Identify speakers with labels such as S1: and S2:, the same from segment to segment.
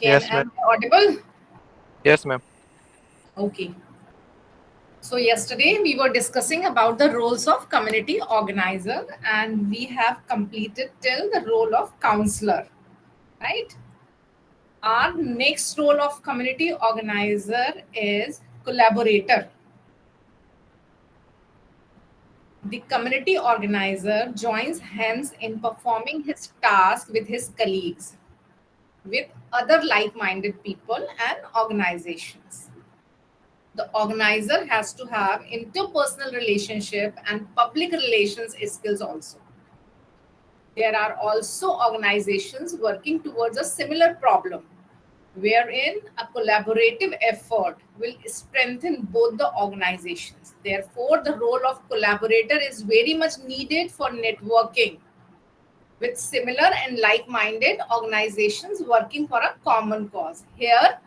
S1: Can
S2: Yes, ma'am.
S1: am I audible?
S2: Yes, ma'am.
S1: Okay. So yesterday we were discussing about the roles of community organizer, and we have completed till the role of counselor, right? Our next role of community organizer is collaborator. The community organizer joins hands in performing his task with his colleagues, with other like-minded people and organizations. The organizer has to have interpersonal relationship and public relations skills also. There are also organizations working towards a similar problem, wherein a collaborative effort will strengthen both the organizations. Therefore, the role of collaborator is very much needed for networking with similar and like-minded organizations working for a common cause. Here,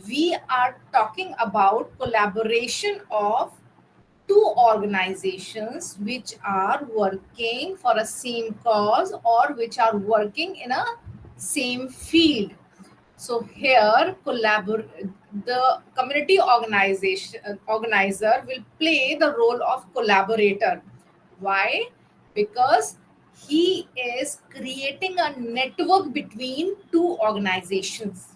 S1: we are talking about collaboration of two organizations which are working for a same cause or which are working in a same field. So here the community organizer will play the role of collaborator. Why? Because he is creating a network between two organizations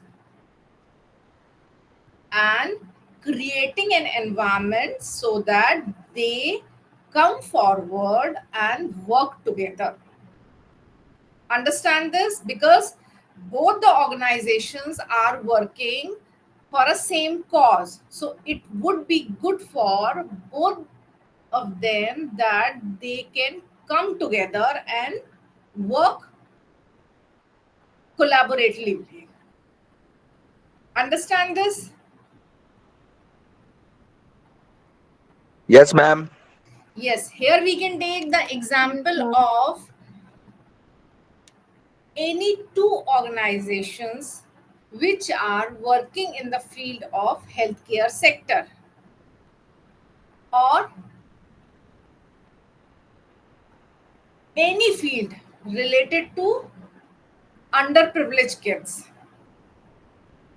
S1: and creating an environment so that they come forward and work together. Understand this? Because both the organizations are working for a same cause, so it would be good for both of them that they can come together and work collaboratively. Understand this?
S3: Yes, ma'am.
S1: Yes, here we can take the
S4: Yes,
S1: example
S4: ma'am.
S1: of any two organizations which are working in the field of healthcare sector or any field related to underprivileged kids.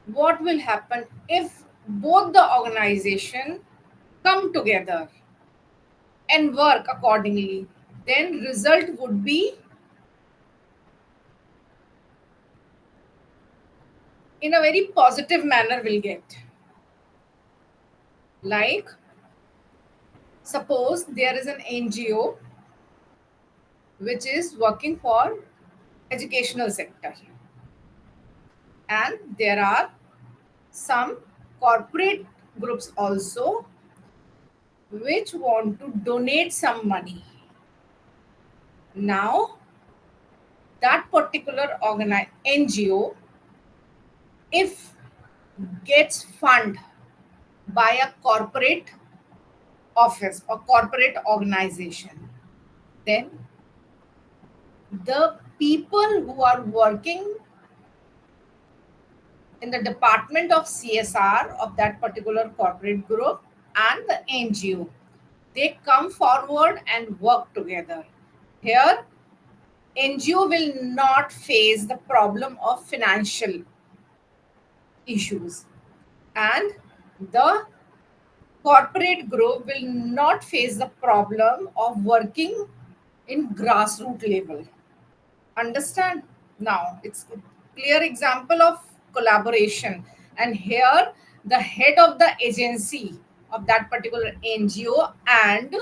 S1: What will happen if both the organization come together and work accordingly? Then result would be in a very positive manner will get. Like suppose there is an NGO which is working for educational sector, and there are some corporate groups also which want to donate some money. Now that particular NGO, if gets fund by a corporate office or corporate organization, then the people who are working in the department of CSR of that particular corporate group and the NGO, they come forward and work together. Here, NGO will not face the problem of financial issues, and the corporate group will not face the problem of working in grassroots level. Understand? Now it's a clear example of collaboration, and here the head of the agency of that particular NGO and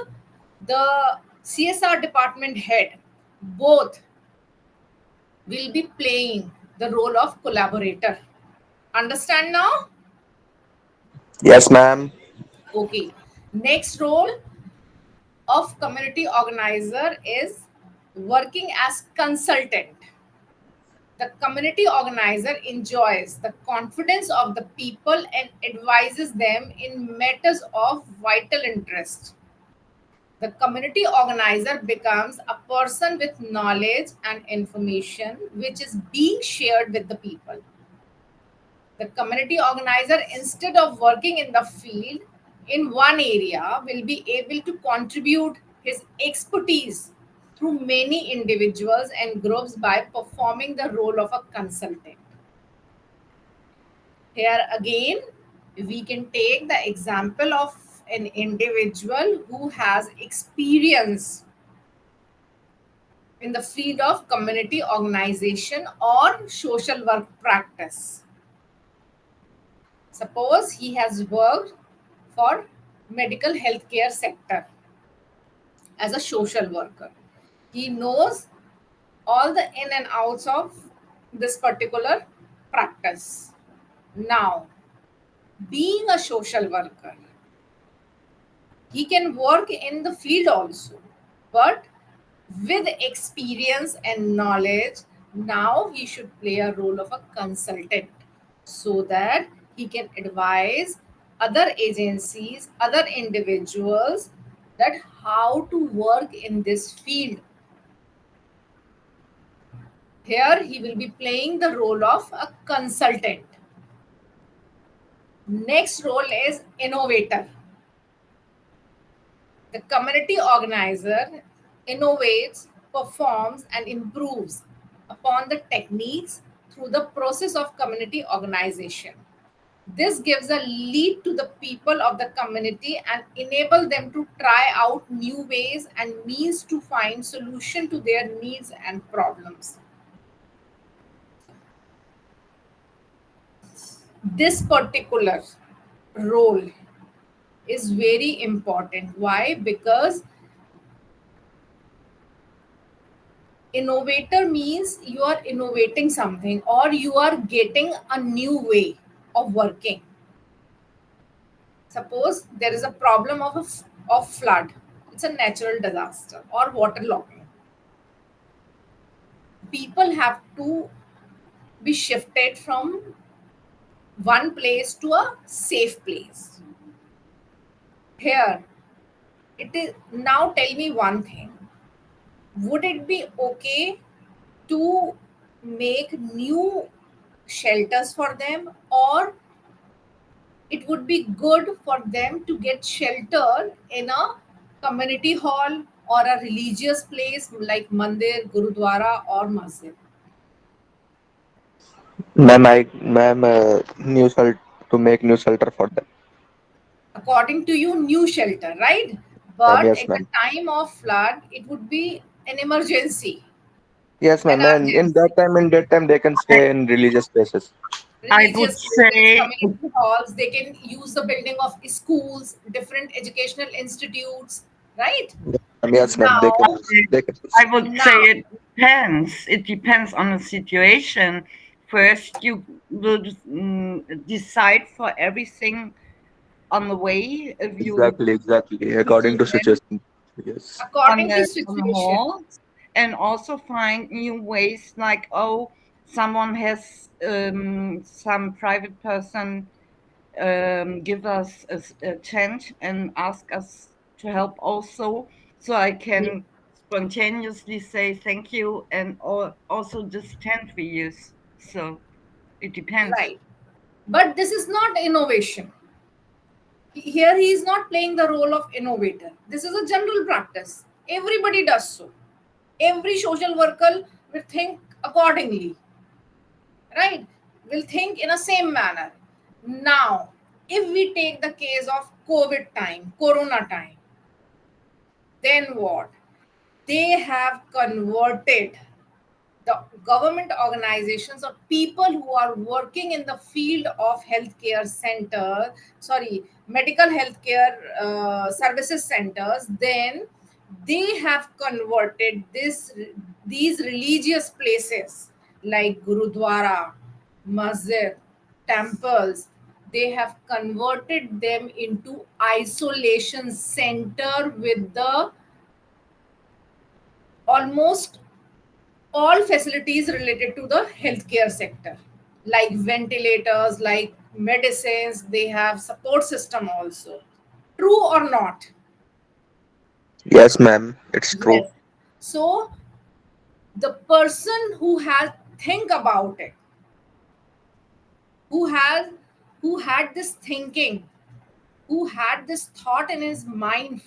S1: the CSR department head both will be playing the role of collaborator. Understand now?
S3: Yes, ma'am.
S1: Okay. Next role of community organizer is working as consultant. The community organizer enjoys the confidence of the people and advises them in matters of vital interest. The community organizer becomes a person with knowledge and information which is being shared with the people. The community organizer, instead of working in the field in one area, will be able to contribute his expertise through many individuals and groups by performing the role of a consultant. Here again, we can take the example of an individual who has experience in the field of community organization or social work practice. Suppose he has worked for medical healthcare sector as a social worker. He knows all the in and outs of this particular practice. Now, being a social worker, he can work in the field also, but with experience and knowledge, now he should play a role of a consultant so that he can advise other agencies, other individuals that how to work in this field. Here he will be playing the role of a consultant. Next role is innovator. The community organizer innovates, performs, and improves upon the techniques through the process of community organization. This gives a lead to the people of the community and enable them to try out new ways and means to find solution to their needs and problems. This particular role is very important. Why? Because innovator means you are innovating something or you are getting a new way of working. Suppose there is a problem of of flood. It's a natural disaster or waterlogging. People have to be shifted from one place to a safe place. Here, it is now tell me one thing. Would it be okay to make new shelters for them, or it would be good for them to get shelter in a community hall or a religious place like mandir, gurudwara, or masjid?
S3: Ma'am, new shelter to make new shelter for them.
S1: According to you, new shelter, right?
S3: Ma'am,
S1: But
S3: yes,
S1: in the
S3: ma'am.
S1: time of flood, it would be an emergency,
S3: Yes,
S1: an
S3: ma'am. And
S1: urgency.
S3: in that time, they can
S2: I,
S3: stay in religious places.
S2: I would
S1: Religious places,
S2: say,
S1: community halls, they can use the building of schools, different educational institutes, right?
S3: Yes, ma'am. They can
S1: Now,
S3: use. They can use.
S2: I would say
S1: now,
S2: it depends. It depends on the situation. First, you will decide for everything on the way. If you
S3: Exactly, exactly. According to
S2: then
S3: situation. Yes.
S1: according to
S2: on the
S1: situation.
S2: hall, and also find new ways. Like, oh, someone has some private person give us a chance and ask us to help also, so I
S1: Yeah,
S2: can spontaneously say thank you, and also this tent we use. So it depends.
S1: right. But this is not innovation. Here he is not playing the role of innovator. This is a general practice. Everybody does so. Every social worker will think accordingly, right? Will think in a same manner. Now, if we take the case of COVID time, Corona time, then what? They have converted the government organizations or people who are working in the field of healthcare center, sorry, medical healthcare services centers, then they have converted these religious places like gurudwara, masjid, temples. They have converted them into isolation center with the almost all facilities related to the healthcare sector, like ventilators, like medicines. They have support system also. True or not?
S3: Yes, ma'am. It's true.
S1: Yes. So the person who has think about it, who has who had this thinking, who had this thought in his mind,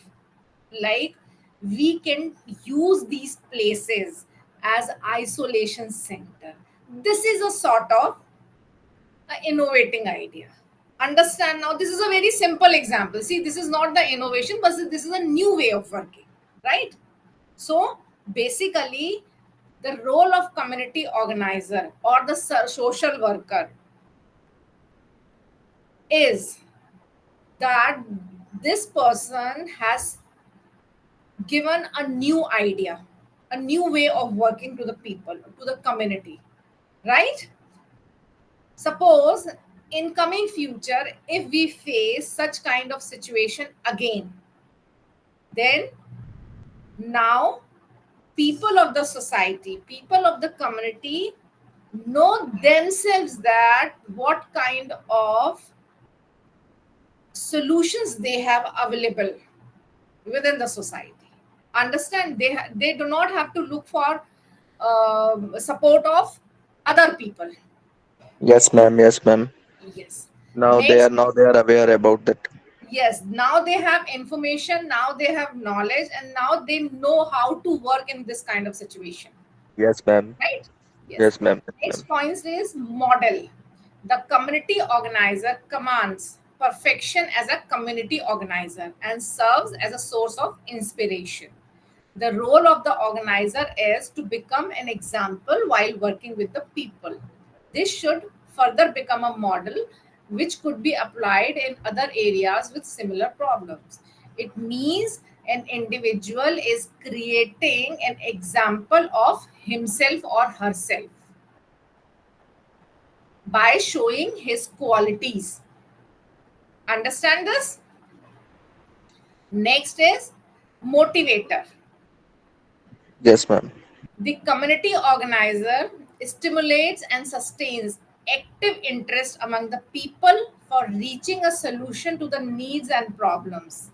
S1: like we can use these places as isolation center. This is a sort of innovating idea. Understand now, this is a very simple example. See, this is not the innovation, but this is a new way of working, right? So basically, the role of community organizer or the social worker is that this person has given a new idea, a new way of working to the people, to the community, right? Suppose in coming future, if we face such kind of situation again, then now people of the society, people of the community know themselves that what kind of solutions they have available within the society. Understand, they do not have to look for support of other people.
S3: Yes, ma'am. Yes, ma'am.
S1: Yes.
S3: Now
S1: Next,
S3: they are aware about that.
S1: yes, now they have information, now they have knowledge, and now they know how to work in this kind of situation,
S3: Yes, ma'am.
S1: right? Yes.
S3: Yes, ma'am. Yes,
S1: Next
S3: ma'am.
S1: point is model. The community organizer commands perfection as a community organizer and serves as a source of inspiration. The role of the organizer is to become an example while working with the people. This should further become a model which could be applied in other areas with similar problems. It means an individual is creating an example of himself or herself by showing his qualities. Understand this? Next is motivator.
S3: Yes, ma'am.
S1: The community organizer stimulates and sustains active interest among the people for reaching a solution to the needs and problems.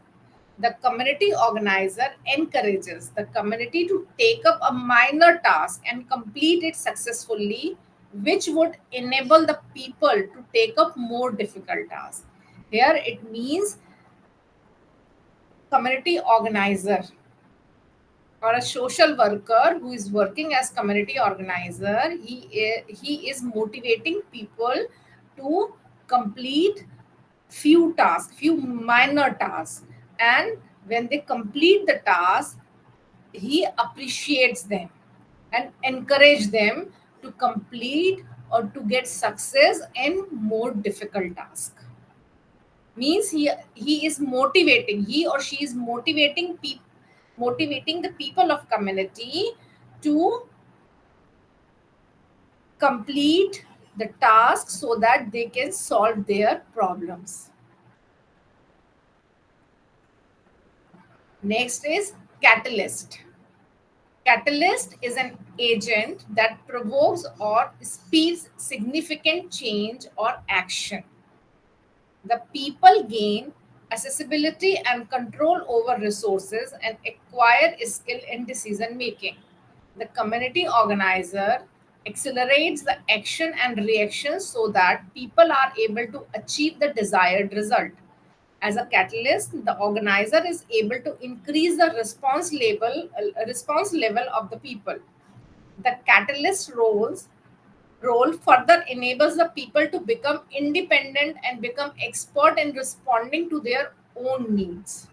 S1: The community organizer encourages the community to take up a minor task and complete it successfully, which would enable the people to take up more difficult tasks. Here it means community organizer or a social worker who is working as community organizer, he is motivating people to complete few tasks, few minor tasks, and when they complete the task, he appreciates them and encourage them to complete or to get success in more difficult tasks. Means he is motivating, he or she is motivating the people of community to complete the task so that they can solve their problems. Next is catalyst. Catalyst is an agent that provokes or speeds significant change or action. The people gain accessibility and control over resources and acquire skill in decision making. The community organizer accelerates the action and reaction so that people are able to achieve the desired result. As a catalyst, the organizer is able to increase the response level of the people. The catalyst role further enables the people to become independent and become expert in responding to their own needs.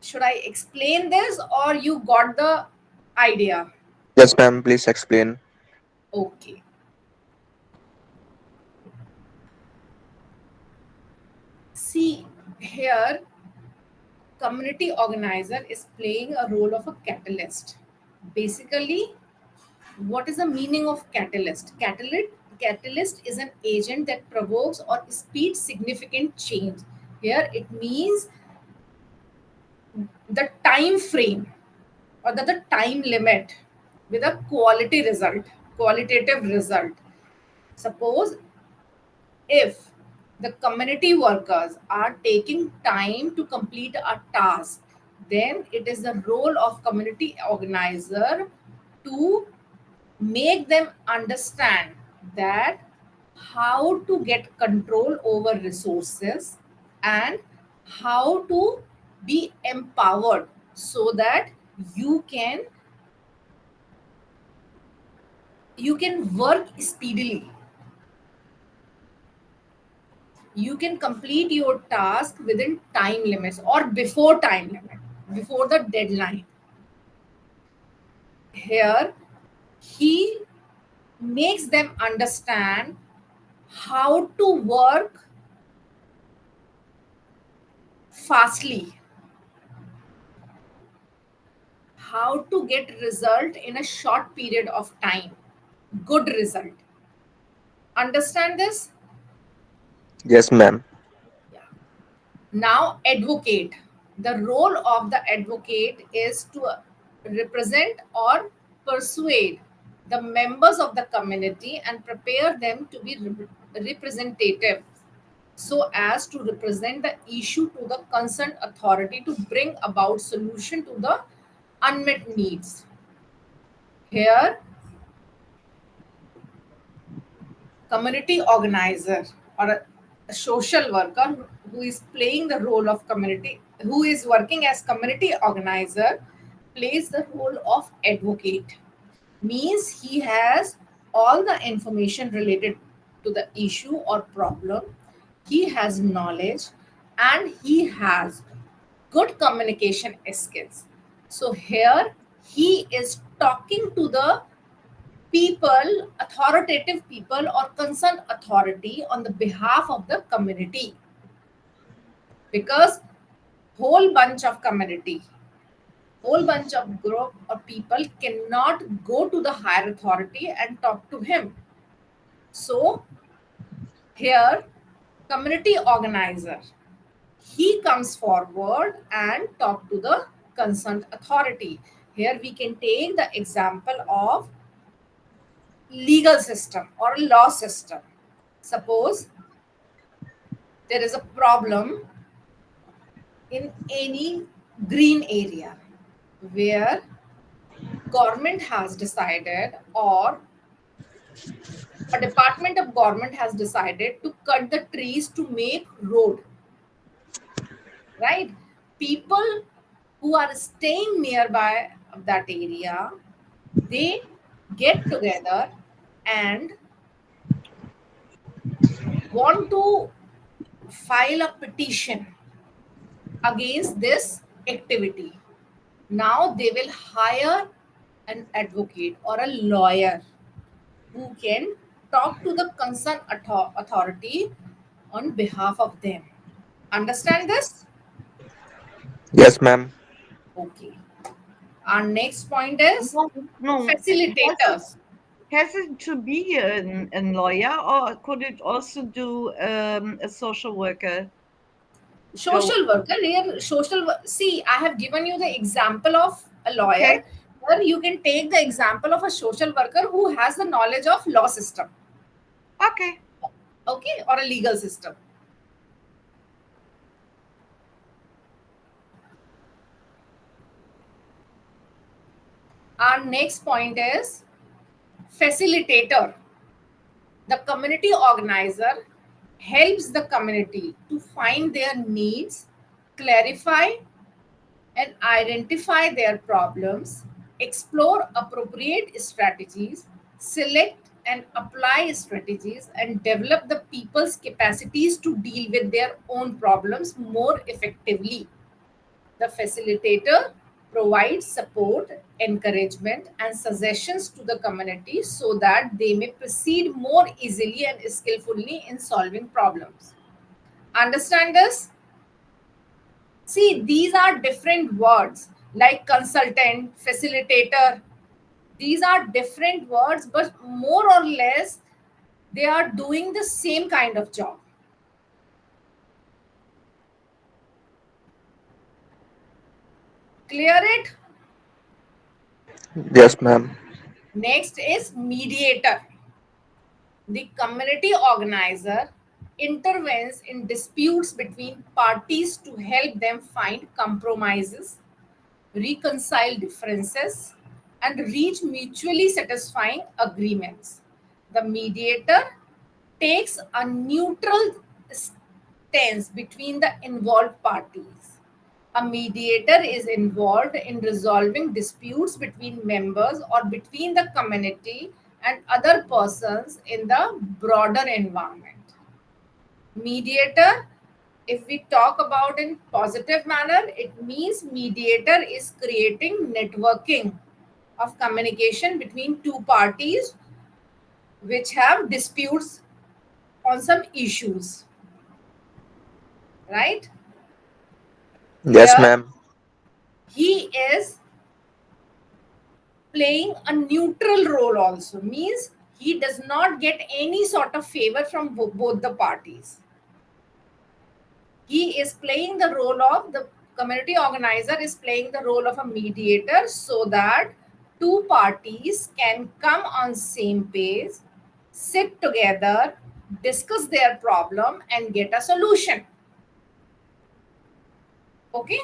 S1: Should I explain this or you got the idea?
S3: Yes, ma'am. Please explain.
S1: Okay. See, here community organizer is playing a role of a catalyst. Basically, what is the meaning of catalyst? Catalyst is an agent that provokes or speeds significant change. Here it means the time frame or the time limit with a qualitative result. Suppose if the community workers are taking time to complete a task, then it is the role of community organizer to make them understand that how to get control over resources and how to be empowered so that you can you can work speedily. You can complete your task within time limits or before time limit, before the deadline. Here, he makes them understand how to work fastly, how to get result in a short period of time, good result. Understand this?
S3: Yes, ma'am.
S1: Yeah. Now, advocate. The role of the advocate is to represent or persuade the members of the community and prepare them to be representative so as to represent the issue to the concerned authority to bring about solution to the unmet needs. Here, community organizer or a social worker who is playing the role of community, who is working as community organizer, plays the role of advocate. Means he has all the information related to the issue or problem, he has knowledge, and he has good communication skills. So here he is talking to the people, authoritative people or concerned authority on the behalf of the community, because whole bunch of community, whole bunch of group or people cannot go to the higher authority and talk to him. So here, community organizer, he comes forward and talk to the concerned authority. Here we can take the example of legal system or law system. Suppose there is a problem in any green area where government has decided or a department of government has decided to cut the trees to make road, right? People who are staying nearby of that area, they get together and want to file a petition against this activity. Now they will hire an advocate or a lawyer who can talk to the concerned authority on behalf of them. Understand this?
S3: Yes, ma'am.
S1: Okay. Our next point is
S2: No, no.
S1: facilitators.
S2: Has it to be a lawyer, or could it also do a social worker go?
S1: Social worker, here, see, I have given you the example of a lawyer.
S2: Okay,
S1: Here you can take the example of a social worker who has the knowledge of law system,
S2: okay.
S1: okay, or a legal system. Our next point is facilitator. The community organizer helps the community to find their needs, clarify and identify their problems, explore appropriate strategies, select and apply strategies, and develop the people's capacities to deal with their own problems more effectively. The facilitator provides support, encouragement, and suggestions to the community so that they may proceed more easily and skillfully in solving problems. Understand this? See, these are different words like consultant, facilitator. These are different words, but more or less, they are doing the same kind of job. Clear it?
S3: Yes, ma'am.
S1: Next is mediator. The community organizer intervenes in disputes between parties to help them find compromises, reconcile differences, and reach mutually satisfying agreements. The mediator takes a neutral stance between the involved parties. A mediator is involved in resolving disputes between members or between the community and other persons in the broader environment. Mediator, if we talk about in positive manner, it means mediator is creating networking of communication between two parties which have disputes on some issues, right?
S3: Yes,
S1: Here
S3: ma'am.
S1: he is playing a neutral role also, means he does not get any sort of favor from both the parties. He is playing the role of the community organizer, is playing the role of a mediator, so that two parties can come on same page, sit together, discuss their problem and get a solution. Okay.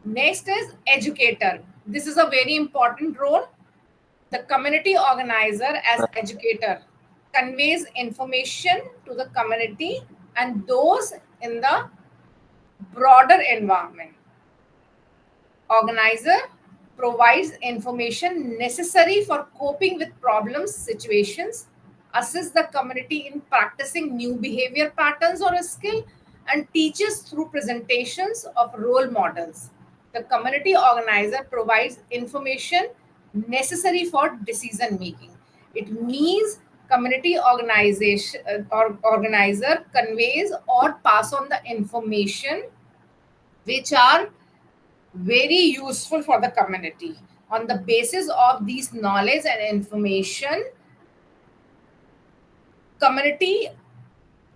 S1: Next is educator. This is a very important role. The community organizer as educator conveys information to the community and those in the broader environment. Organizer provides information necessary for coping with problems, situations, assists the community in practicing new behavior patterns or a skill, and teaches through presentations of role models. The community organizer provides information necessary for decision making. It means community organization or organizer conveys or pass on the information which are very useful for the community. On the basis of these knowledge and information, community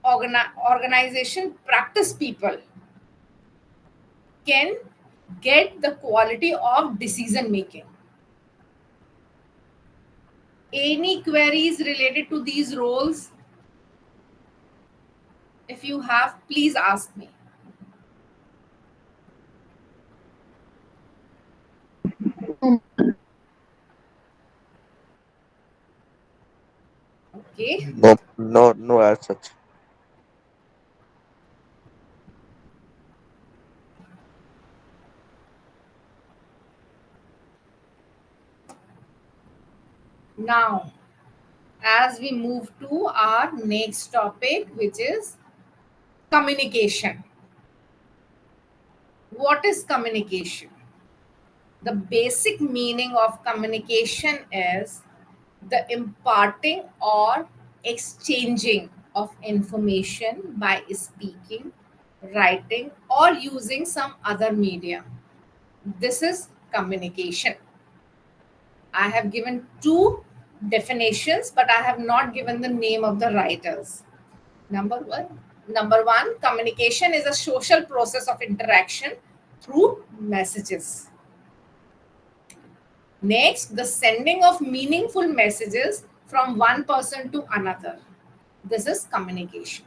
S1: organization practice people can get the quality of decision making. Any queries related to these roles? If you have, please ask me. Okay.
S3: No, no, no, as such.
S1: Now, as we move to our next topic, which is communication. What is communication? The basic meaning of communication is the imparting or exchanging of information by speaking, writing, or using some other medium. This is communication. I have given two definitions, but I have not given the name of the writers. Number one, communication is a social process of interaction through messages. Next, the sending of meaningful messages from one person to another. This is communication.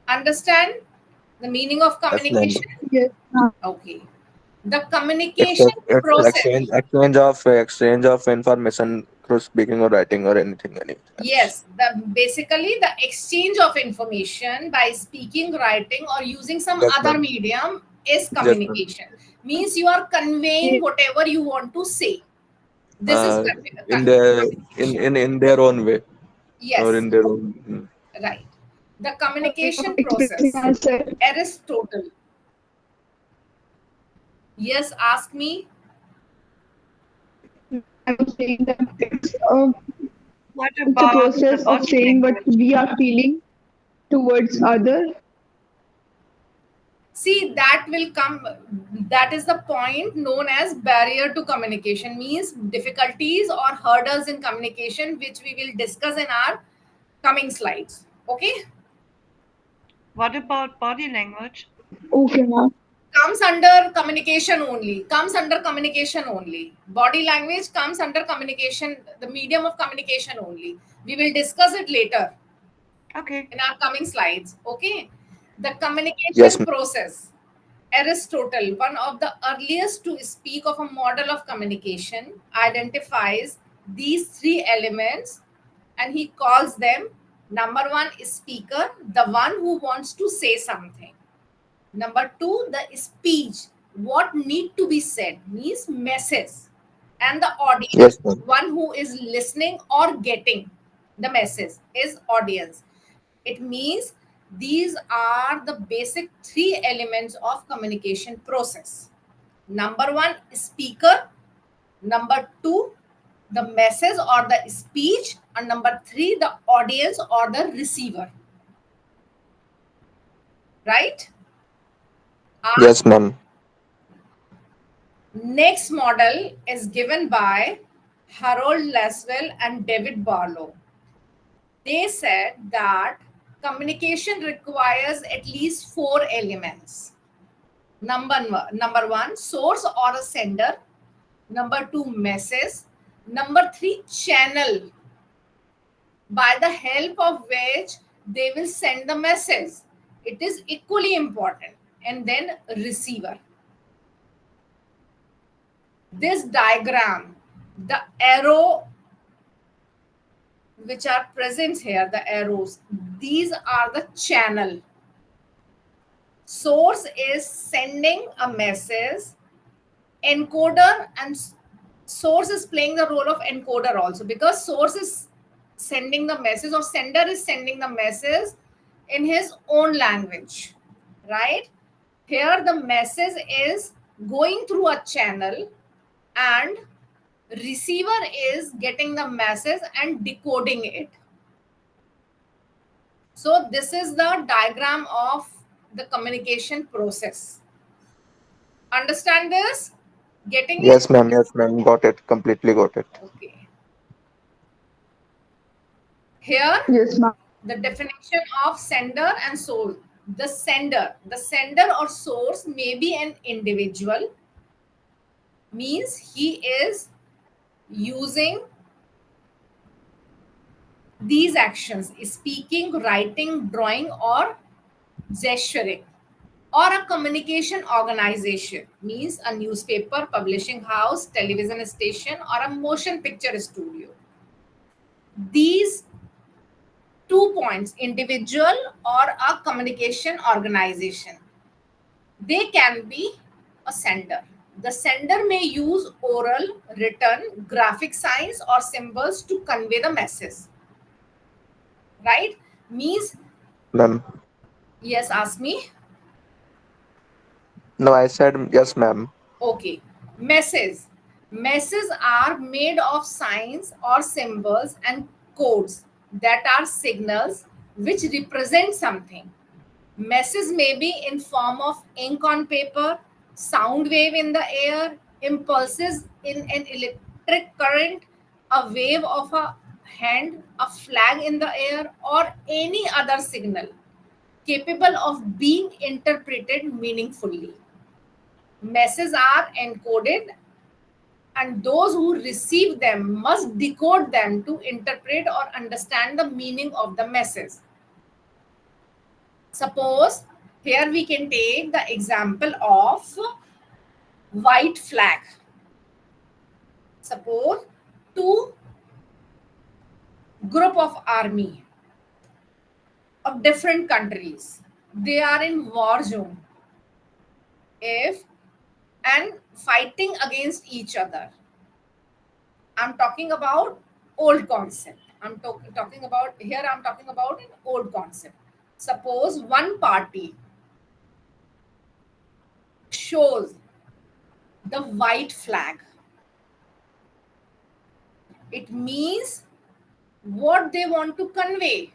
S1: Understand the meaning of
S3: Yes, ma'am.
S1: communication?
S4: Yes, ma'am.
S1: Okay. The communication
S3: It's
S1: process.
S3: exchange of information through speaking or writing or anything else.
S1: Yes, basically the exchange of information by speaking, writing, or using some
S3: Yes,
S1: other
S3: ma'am.
S1: medium is
S3: Yes, ma'am.
S1: communication. Means you are conveying
S4: Yes,
S1: whatever you want to say. This is
S3: Uh, in their
S1: communication.
S3: in their own way or
S1: Yes,
S3: in their own.
S1: right. The
S4: a way of
S1: communication
S4: expressing
S1: process.
S4: ourselves.
S1: Aristotle. Yes, ask me.
S4: I was saying that
S2: What
S4: it's a
S2: about the
S4: process of
S2: body
S4: saying what
S2: language?
S4: we are feeling towards other.
S1: See, that will come. That is the point known as barrier to communication, means difficulties or hurdles in communication, which we will discuss in our coming slides. Okay.
S2: What about body language?
S4: Okay, ma'am.
S1: Comes under communication only. Comes under communication only. Body language comes under communication, the medium of communication only. We will discuss it later
S2: Okay.
S1: in our coming slides. Okay. The
S3: Yes,
S1: communication
S3: ma'am.
S1: process. Aristotle, one of the earliest to speak of a model of communication, identifies these three elements and he calls them: number one is speaker, the one who wants to say something. Number two, the speech, what need to be said, means message. And the
S3: Yes,
S1: audience,
S3: ma'am.
S1: one who is listening or getting the message, is audience. It means these are the basic three elements of communication process. Number one, speaker. Number two, the message or the speech. And number three, the audience or the receiver. Right?
S3: Yes, ma'am.
S1: Next model is given by Harold Laswell and David Barlow. They said that communication requires at least four elements. Number one, source or a sender. Number two, message. Number three, channel, by the help of which they will send the message. It is equally important. And then receiver. This diagram, the arrow which are present here, the arrows, these are the channel. Source is sending a message, encoder and source is playing the role of encoder also, because source is sending the message or sender is sending the message in his own language, right? Here the message is going through a channel and receiver is getting the message and decoding it. So this is the diagram of the communication process. Understand this? Getting it?
S3: Yes, ma'am. Yes, ma'am. Got it. Completely got it.
S1: Okay. Here,
S4: Yes, ma'am.
S1: the definition of sender and source. The sender or source may be an individual, means he is using these actions: speaking, writing, drawing, or gesturing. Or a communication organization, means a newspaper, publishing house, television station, or a motion picture studio. These 2 points, individual or a communication organization, they can be a sender. The sender may use oral, written, graphic signs, or symbols to convey the message. Right? Means,
S3: Ma'am.
S1: yes, ask me.
S3: No, I said yes, ma'am.
S1: Okay. Messages. Messages are made of signs or symbols and codes that are signals which represent something. Message may be in form of ink on paper, sound wave in the air, impulses in an electric current, a wave of a hand, a flag in the air, or any other signal capable of being interpreted meaningfully. Messages are encoded, and those who receive them must decode them to interpret or understand the meaning of the message. Suppose here we can take the example of white flag. Suppose two group of army of different countries, they are in war zone, if and fighting against each other. I'm talking about old concept. I'm talking about here. I'm talking about an old concept. Suppose one party shows the white flag. It means what they want to convey.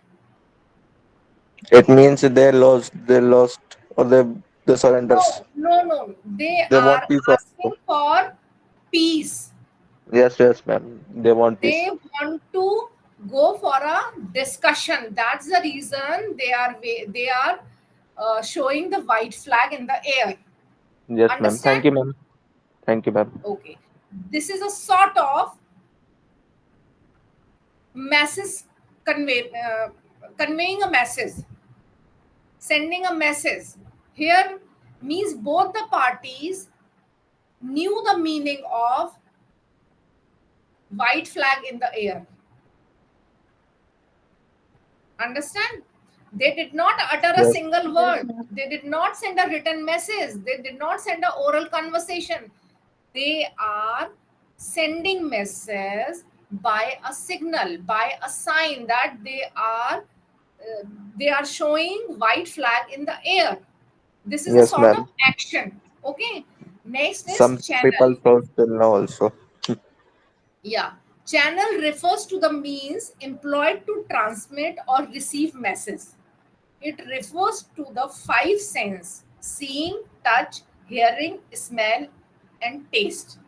S3: It means they lost, or they surrenders.
S1: No. They
S3: They
S1: are
S3: want peace
S1: asking
S3: also.
S1: for peace.
S3: Yes, yes, ma'am. They want
S1: They
S3: peace.
S1: want to go for a discussion. That's the reason they are showing the white flag in the air.
S3: Yes, ma'am.
S1: Understand?
S3: Thank you, ma'am. Thank you, ma'am.
S1: Okay. This is a sort of message conveying a message, sending a message. Here means both the parties knew the meaning of white flag in the air. Understand? They did not utter a
S3: Yes.
S1: single
S4: Yes,
S1: word.
S4: ma'am.
S1: They did not send a written message. They did not send an oral conversation. They are sending message by a signal, by a sign that they are they are showing white flag in the air. This is a
S3: Yes,
S1: sort of
S3: ma'am.
S1: action. Okay. Next is
S3: Some
S1: channel.
S3: people show still now also.
S1: Yeah. Channel refers to the means employed to transmit or receive message. It refers to the five sense: seeing, touch, hearing, smell, and taste.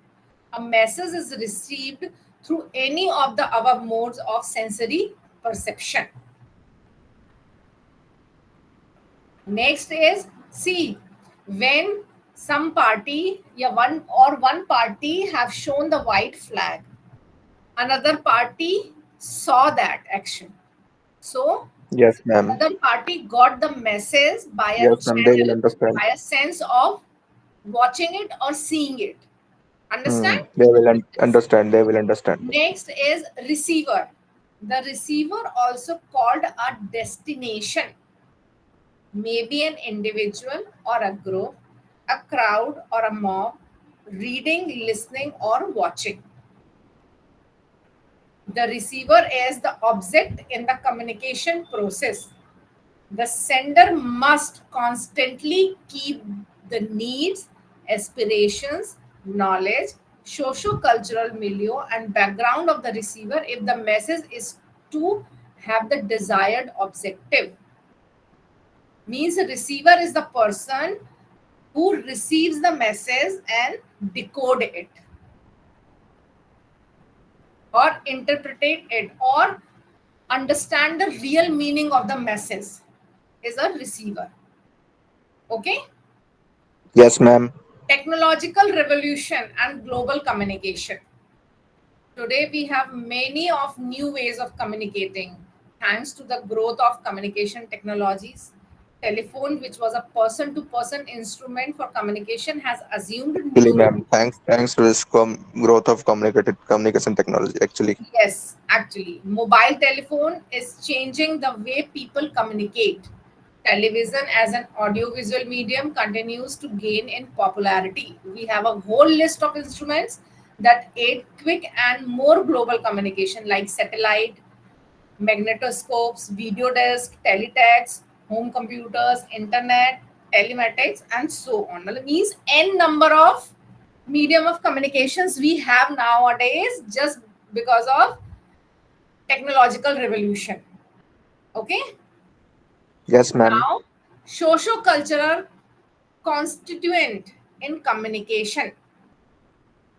S1: A message is received through any of the above modes of sensory perception. Next is see, when some party, yeah, one party have shown the white flag, another party saw that action. So
S3: Yes, ma'am.
S1: another party got the message by a
S3: Yes, ma'am. They will
S1: channel,
S3: understand.
S1: by a sense of watching it or seeing it. Understand?
S3: They will understand. They will understand.
S1: Next is receiver. The receiver, also called a destination, may be an individual or a group, a crowd or a mob, reading, listening, or watching. The receiver is the object in the communication process. The sender must constantly keep the needs, aspirations, knowledge, socio-cultural milieu, and background of the receiver if the message is to have the desired objective. Means the receiver is the person who receives the message and decode it or interpret it or understand the real meaning of the message is a receiver. Okay.
S3: Yes, ma'am.
S1: Technological revolution and global communication. Today we have many of new ways of communicating thanks to the growth of communication technologies. Telephone, which was a person to person instrument for communication, has assumed
S3: Actually,
S1: new
S3: ma'am.
S1: roles.
S3: Thanks to this growth of communication technology. Actually.
S1: Yes, actually, mobile telephone is changing the way people communicate. Television as an audiovisual medium continues to gain in popularity. We have a whole list of instruments that aid quick and more global communication like satellite, magnetoscopes, video disc, teletext, home computers, internet, telematics, and so on. Well, it means n number of medium of communications we have nowadays just because of technological revolution. Okay.
S3: Yes, ma'am.
S1: Now, socio-cultural constituent in communication.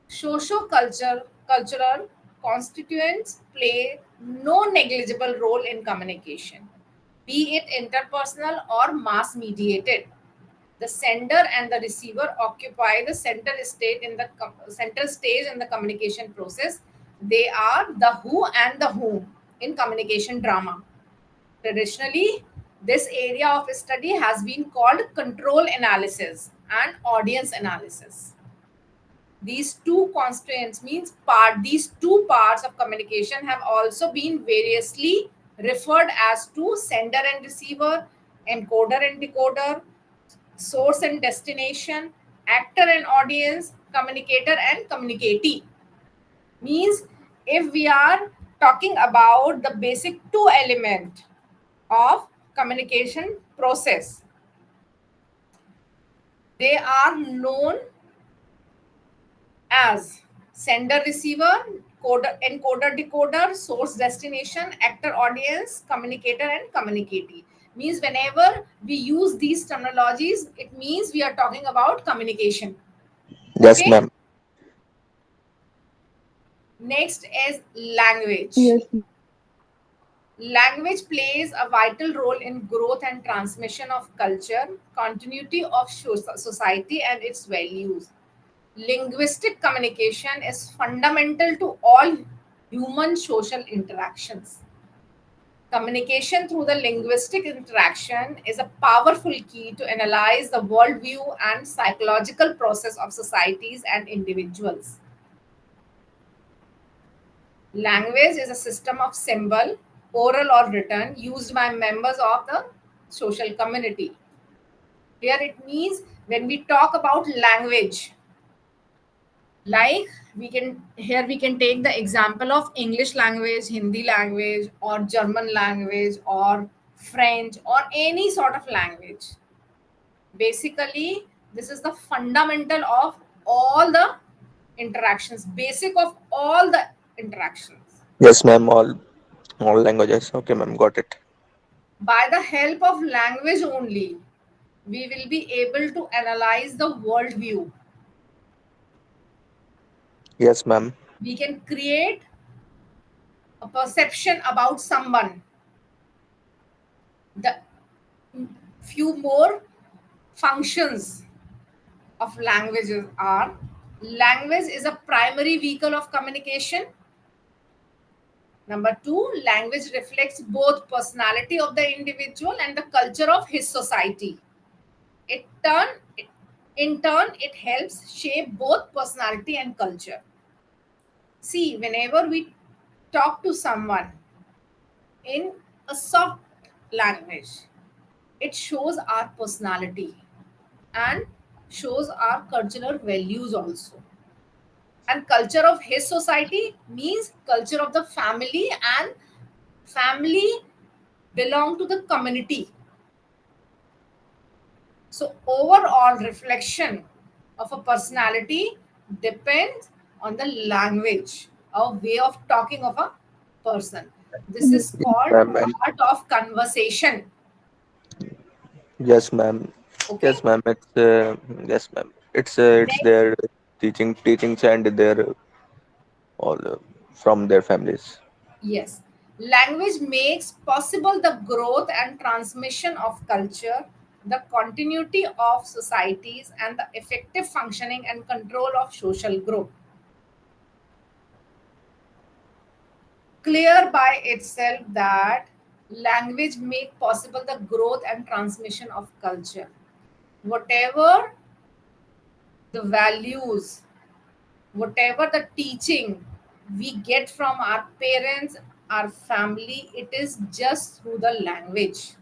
S1: Cultural constituents play no negligible role in communication, be it interpersonal or mass mediated. The sender and the receiver occupy the center stage in the communication process. They are the who and the whom in communication drama. Traditionally, this area of study has been called control analysis and audience analysis. These two constraints means these two parts of communication have also been variously referred as to sender and receiver, encoder and decoder, source and destination, actor and audience, communicator and communicatee. Means if we are talking about the basic two element of communication process, they are known as sender receiver, encoder decoder, source destination, actor audience, communicator and communicatee. Means whenever we use these terminologies, it means we are talking about communication.
S3: Yes,
S1: Okay.
S3: ma'am.
S1: Next is language.
S4: Yes,
S1: Language plays a vital role in growth and transmission of culture, continuity of society and its values. Linguistic communication is fundamental to all human social interactions. Communication through the linguistic interaction is a powerful key to analyze the worldview and psychological process of societies and individuals. Language is a system of symbol, oral or written, used by members of the social community. Here it means when we talk about language, like we can take the example of English language, Hindi language, or German language, or French, or any sort of language. Basically, this is the fundamental of all the interactions, basic of all the interactions.
S3: Yes, ma'am. All languages. Okay, ma'am. Got it.
S1: By the help of language only, we will be able to analyze the worldview.
S3: Yes, ma'am.
S1: We can create a perception about someone. The few more functions of languages are: language is a primary vehicle of communication. Number two, language reflects both personality of the individual and the culture of his society. It turn, in turn, it helps shape both personality and culture. See, whenever we talk to someone in a soft language, it shows our personality and shows our cultural values also. And culture of his society means culture of the family, and family belong to the community. So overall reflection of a personality depends on the language, a way of talking of a person. This is
S3: Yes,
S1: called
S3: ma'am. And
S1: art of conversation.
S3: yes, ma'am.
S1: Okay.
S3: Yes, ma'am. Yes, ma'am. It's
S1: Next,
S3: their teachings and their all from their families.
S1: yes. Language makes possible the growth and transmission of culture, the continuity of societies, and the effective functioning and control of social group. Clear by itself that language make possible the growth and transmission of culture. Whatever the values, whatever the teaching we get from our parents, our family, it is just through the language.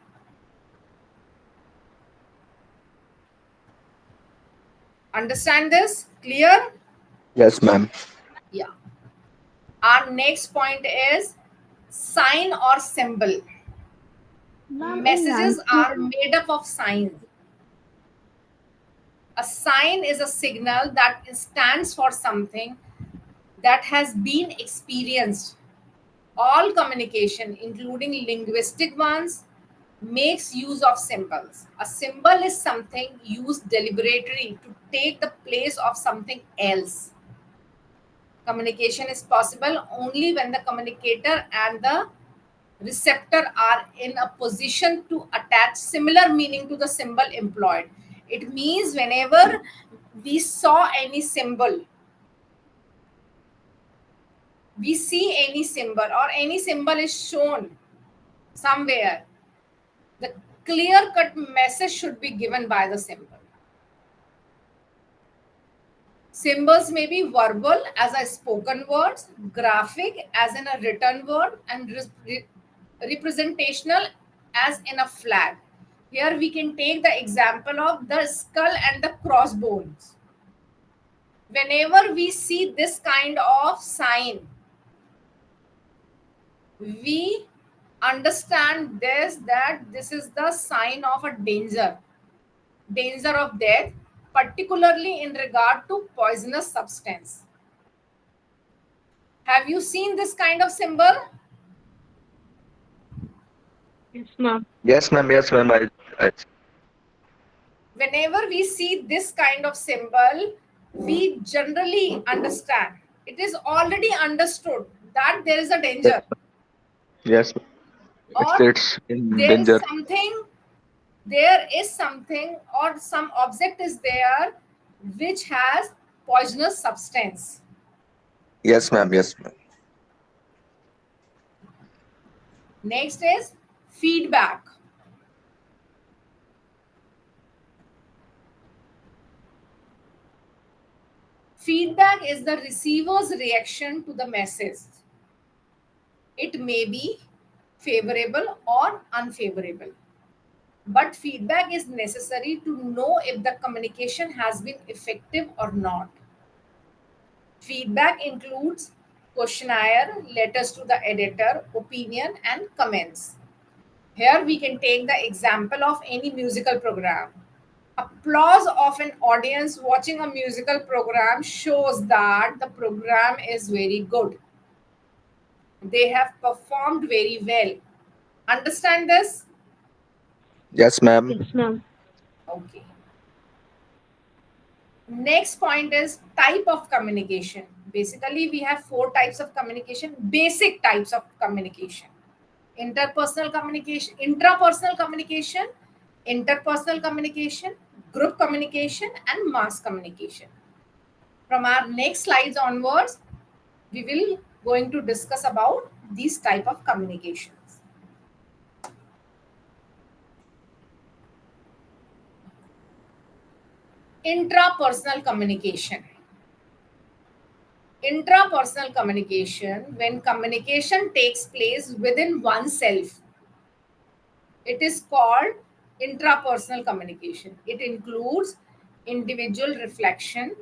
S1: Understand this? Clear?
S3: Yes, ma'am.
S1: Yeah. Our next point is sign or symbol.
S4: Ma'am, in
S1: Messages
S4: language,
S1: are made up of signs. A sign is a signal that stands for something that has been experienced. All communication, including linguistic ones, makes use of symbols. A symbol is something used deliberately to take the place of something else. Communication is possible only when the communicator and the receptor are in a position to attach similar meaning to the symbol employed. It means whenever we saw any symbol, we see any symbol, or any symbol is shown somewhere, the clear cut message should be given by the symbol. Symbols may be verbal as a spoken words, graphic as in a written word, and representational as in a flag. Here we can take the example of the skull and the crossbones. Whenever we see this kind of sign, we understand this, that this is the sign of a danger of death, particularly in regard to poisonous substance. Have you seen this kind of symbol?
S4: yes, ma'am.
S3: Yes, ma'am. Yes, ma'am. I
S1: Whenever we see this kind of symbol, we generally understand, it is already understood that there is a
S3: yes,
S1: danger,
S3: yes.
S1: or
S3: It's in
S1: there is
S3: danger.
S1: something, there is something, or some object is there which has poisonous substance.
S3: Yes, ma'am. Yes, ma'am.
S1: Next is feedback. Feedback is the receiver's reaction to the message. It may be favorable or unfavorable, but feedback is necessary to know if the communication has been effective or not. Feedback includes questionnaire, letters to the editor, opinion, and comments. Here we can take the example of any musical program. Applause of an audience watching a musical program shows that the program is very good. They have performed very well. Understand this?
S3: Yes, ma'am.
S4: Yes, ma'am.
S1: Okay. Next point is type of communication. Basically, we have four types of communication, basic types of communication: interpersonal communication, intrapersonal communication, interpersonal communication, group communication, and mass communication. From our next slides onwards, we will going to discuss about these type of communications. Intrapersonal communication. Intrapersonal communication, when communication takes place within oneself, it is called intrapersonal communication. It includes individual reflection,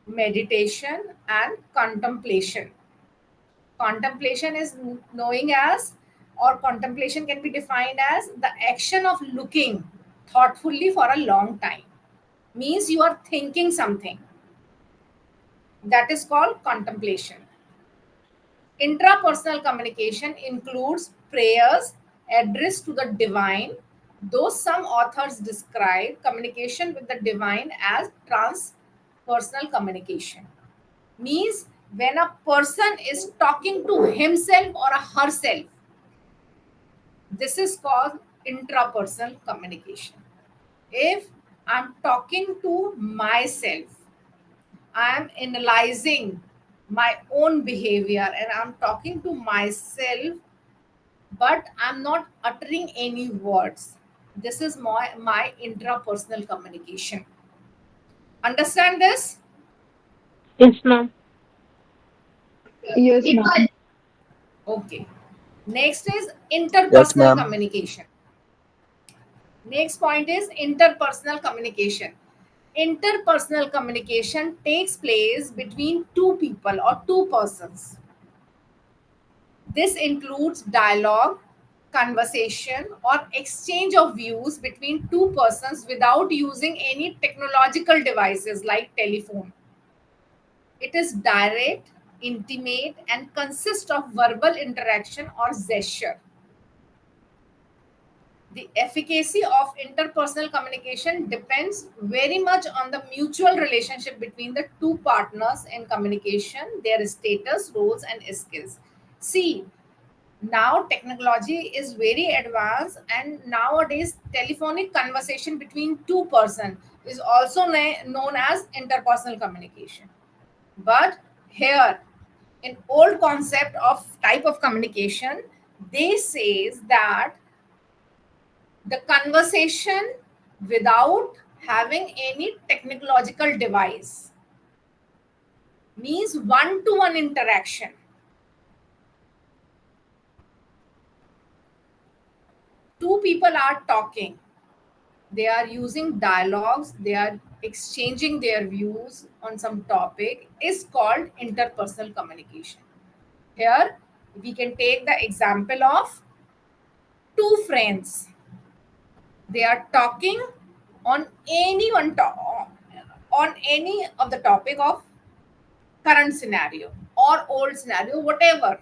S1: meditation, and contemplation. Contemplation is knowing as, or contemplation can be defined as the action of looking thoughtfully for a long time. Means you are thinking something. That is called contemplation. Intrapersonal communication includes prayers addressed to the divine, though some authors describe communication with the divine as transpersonal communication. Means when a person is talking to himself or herself, this is called intrapersonal communication. If I'm talking to myself, I am analyzing my own behavior and I'm talking to myself, but I'm not uttering any words. This is my intrapersonal communication. Understand this?
S4: Yes, ma'am.
S5: Yes, ma'am.
S1: Okay. Next is
S3: Yes,
S1: interpersonal
S3: ma'am.
S1: communication. Next point is interpersonal communication. Interpersonal communication takes place between two people or two persons. This includes dialogue, conversation, or exchange of views between two persons without using any technological devices like telephone. It is direct, intimate, and consists of verbal interaction or gesture. The efficacy of interpersonal communication depends very much on the mutual relationship between the two partners in communication, their status, roles, and skills. See, now technology is very advanced, and nowadays telephonic conversation between two persons is also known as interpersonal communication. But here, in old concept of type of communication, they says that the conversation without having any technological device means one to one interaction. Two people are talking, they are using dialogues, they are exchanging their views on some topic, is called interpersonal communication. Here we can take the example of two friends. They are talking on on any of the topic of current scenario or old scenario, whatever.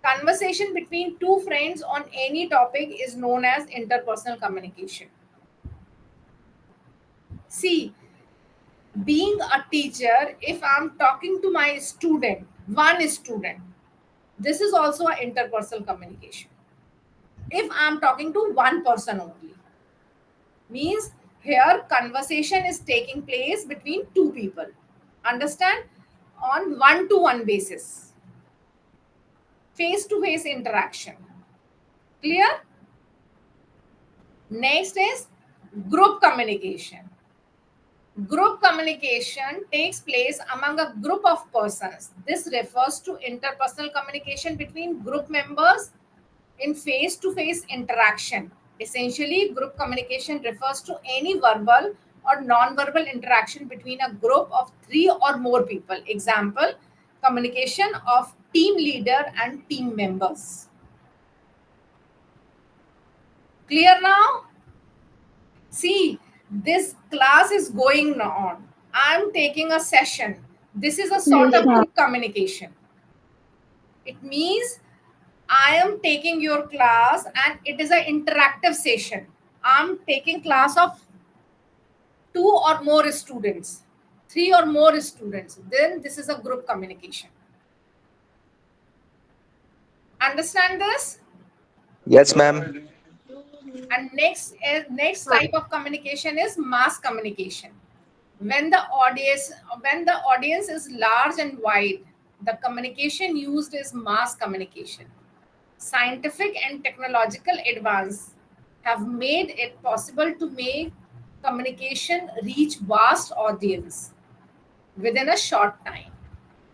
S1: Conversation between two friends on any topic is known as interpersonal communication. See, being a teacher, if I'm talking to my student, one student, this is also an interpersonal communication. If I'm talking to one person only, means here conversation is taking place between two people. Understand? On one to one basis, face to face interaction. Clear? Next is group communication. Group communication takes place among a group of persons. This refers to interpersonal communication between group members in face-to-face interaction. Essentially, group communication refers to any verbal or non-verbal interaction between a group of three or more people. Example, communication of team leader and team members. Clear now? See, this class is going on. I'm taking a session. This is a sort
S4: Yes,
S1: of
S4: ma'am.
S1: group communication. It means I am taking your class and it is an interactive session. I'm taking class of two or more students, three or more students. Then this is a group communication. Understand this?
S3: Yes, ma'am.
S1: And next
S2: Right.
S1: type of communication is mass communication. When the audience is large and wide, the communication used is mass communication. Scientific and technological advance have made it possible to make communication reach vast audience within a short time.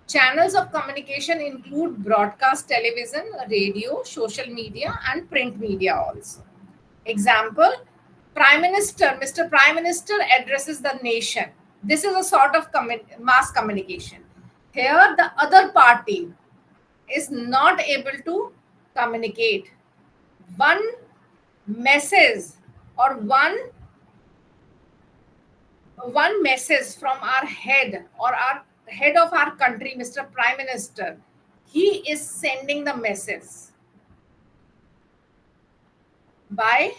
S1: Channels of communication include broadcast television, radio, social media, and print media also. Example, Prime Minister, Mr. Prime Minister addresses the nation. This is a sort of mass communication. Here, the other party is not able to communicate. One message or one message from our head or our head of our country, Mr. Prime Minister, he is sending the message by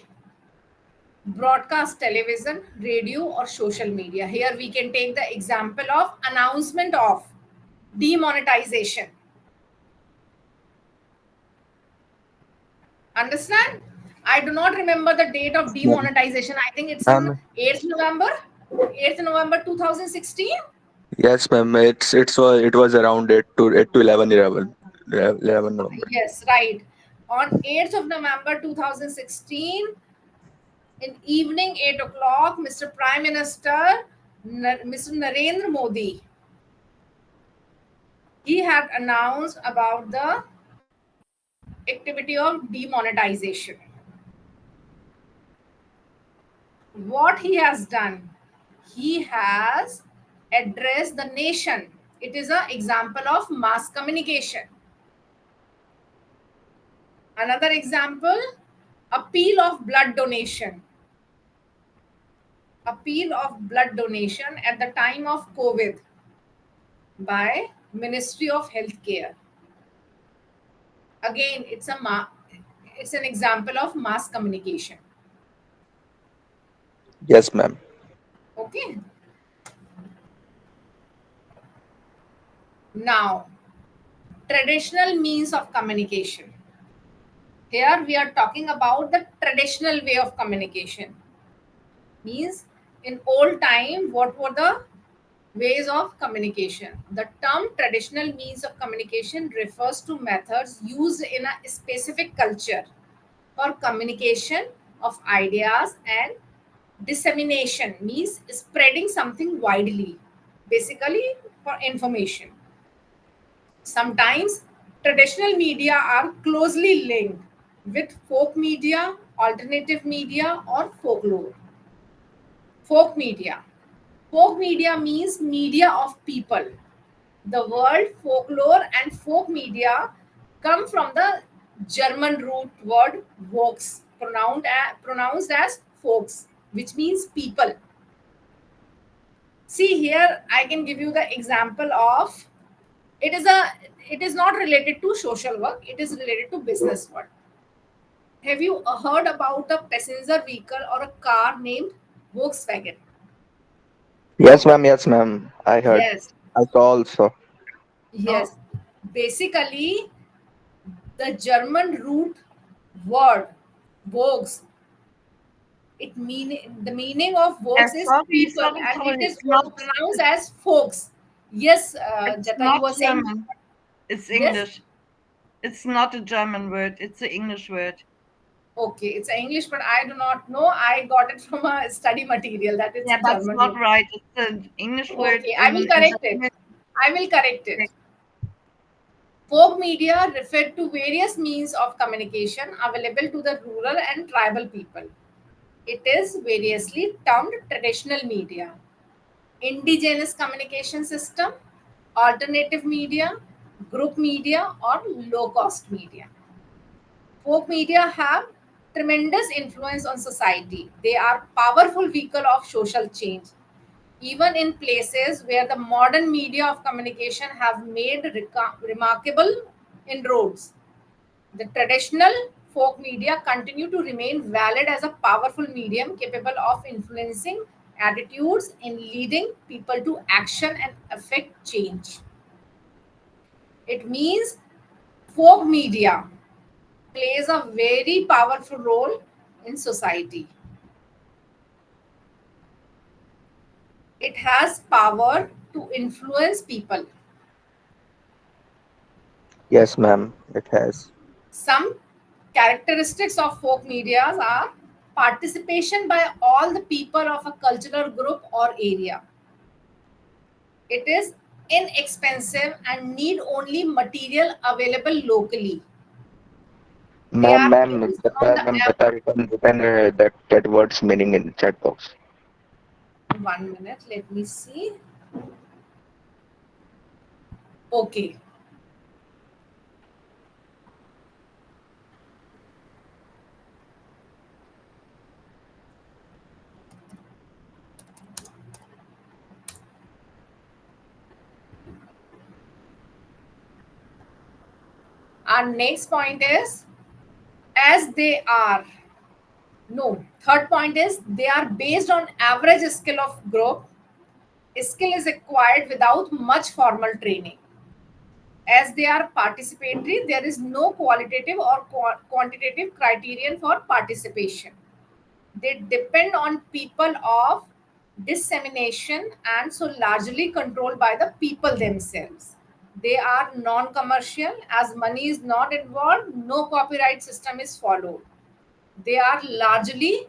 S1: broadcast television, radio, or social media. Here we can take the example of announcement of demonetization. Understand? I do not remember the date of
S3: Ma'am.
S1: demonetization. I think it's in
S3: Ma'am.
S1: 8th November, 8th November 2016.
S3: Yes, ma'am. It was around 8 to 11 November.
S1: Yes, right. On 8th of November 2016, in evening 8 o'clock, Mr. Prime Minister, Mr. Narendra Modi, he had announced about the activity of demonetization. What he has done, he has addressed the nation. It is an example of mass communication. Another example, appeal of blood donation. Appeal of blood donation at the time of COVID by Ministry of Healthcare. Again, it's an example of mass communication.
S3: Yes, ma'am.
S1: Okay. Now, traditional means of communication. Here we are talking about the traditional way of communication. Means in old time, what were the ways of communication? The term traditional means of communication refers to methods used in a specific culture for communication of ideas and dissemination, means spreading something widely, basically for information. Sometimes traditional media are closely linked with folk media, alternative media, or folklore. Folk media. Folk media means media of people. The word folklore and folk media come from the German root word Volks, pronounced as folks, which means people. See here, I can give you the example of it is a it is not related to social work, it is related to business work. Have you heard about a passenger vehicle or a car named Volkswagen?
S3: Yes, ma'am. Yes, ma'am. I heard.
S1: Yes,
S3: I saw also.
S2: Oh,
S1: yes. Basically, the German root word Volks, the meaning of
S2: yeah,
S1: Volks is
S2: sorry,
S1: people,
S2: sorry,
S1: and it
S2: sorry.
S1: is
S2: It's not.
S1: pronounced as folks. Yes,
S2: It's
S1: Jata,
S2: not
S1: you were saying
S2: German. It's
S1: yes.
S2: English. It's not a German word. It's an English word.
S1: Okay, it's English, but I do not know. I got it from a study material that it's
S2: Yeah,
S1: a
S2: that's
S1: German
S2: not
S1: word.
S2: right. It's an English word
S1: Okay, I will
S2: in
S1: correct it.
S2: German.
S1: I will correct it. Folk media referred to various means of communication available to the rural and tribal people. It is variously termed traditional media, indigenous communication system, alternative media, group media, or low cost media. Folk media have tremendous influence on society. They are powerful vehicle of social change. Even in places where the modern media of communication have made remarkable inroads, the traditional folk media continue to remain valid as a powerful medium capable of influencing attitudes and leading people to action and affect change. It means folk media plays a very powerful role in society. It has power to influence people.
S3: Yes, ma'am, it has.
S1: Some characteristics of folk medias are participation by all the people of a cultural group or area. It is inexpensive and need only material available locally. They
S3: Ma'am,
S1: are
S3: ma'am,
S1: based on
S3: beta,
S1: the
S3: ma'am,
S1: app.
S3: beta, written that word's meaning in chat box.
S1: 1 minute, let me see. Okay. Our next point is as they are. No, third point is they are based on average skill of group. Skill is acquired without much formal training. As they are participatory, there is no qualitative or quantitative criterion for participation. They depend on people of dissemination and so largely controlled by the people themselves. They are non-commercial as money is not involved, no copyright system is followed. They are largely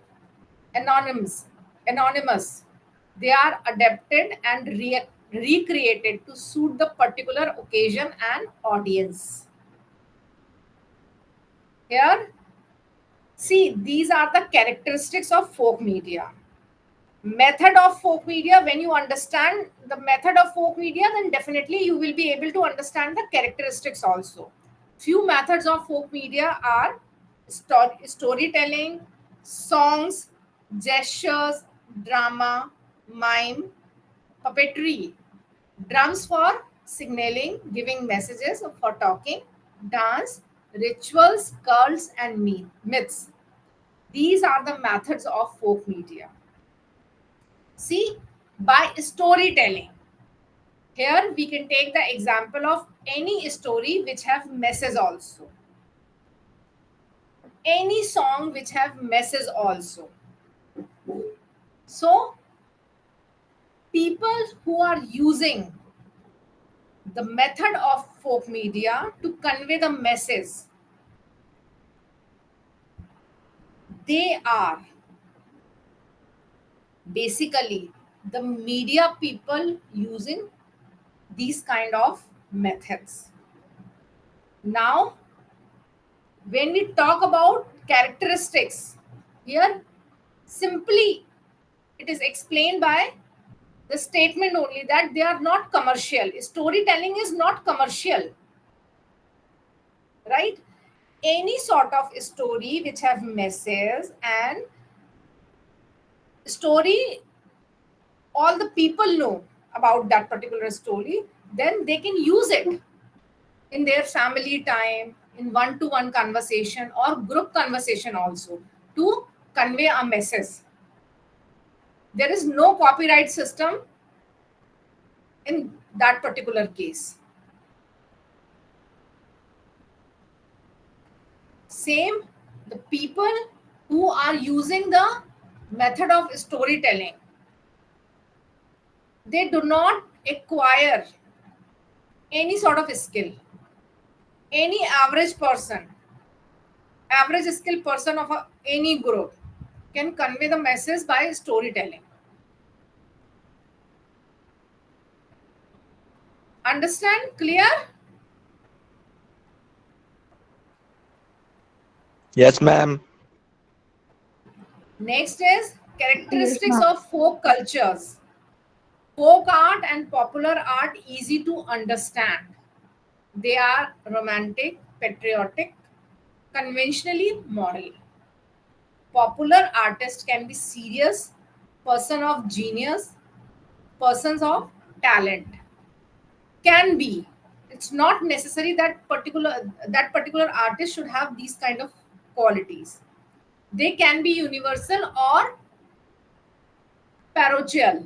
S1: anonymous. Anonymous. They are adapted and recreated to suit the particular occasion and audience. Here, see, these are the characteristics of folk media. Method of folk media, when you understand the method of folk media, then definitely you will be able to understand the characteristics also. Few methods of folk media are storytelling, songs, gestures, drama, mime, puppetry, drums for signaling, giving messages for talking, dance, rituals, cults, and myths. These are the methods of folk media. See, by storytelling, here we can take the example of any story which have message also, any song which have message also. So people who are using the method of folk media to convey the message, they are basically the media people using these kind of methods. Now when we talk about characteristics, here simply it is explained by the statement only that they are not commercial. Storytelling is not commercial, right? Any sort of story which have messages and story, all the people know about that particular story, then they can use it in their family time, in one-to-one conversation or group conversation also to convey a message. There is no copyright system in that particular case. Same, the people who are using the method of storytelling, they do not acquire any sort of skill. Any average skill person of any group can convey the message by storytelling. Understand? Clear?
S3: Yes, ma'am.
S1: Next is
S4: Yes,
S1: characteristics
S4: ma'am.
S1: of folk cultures. Folk art and popular art easy to understand. They are romantic, patriotic, conventionally moral. Popular artist can be serious, person of genius, persons of talent. Can be. It's not necessary that particular artist should have these kind of qualities. They can be universal or parochial.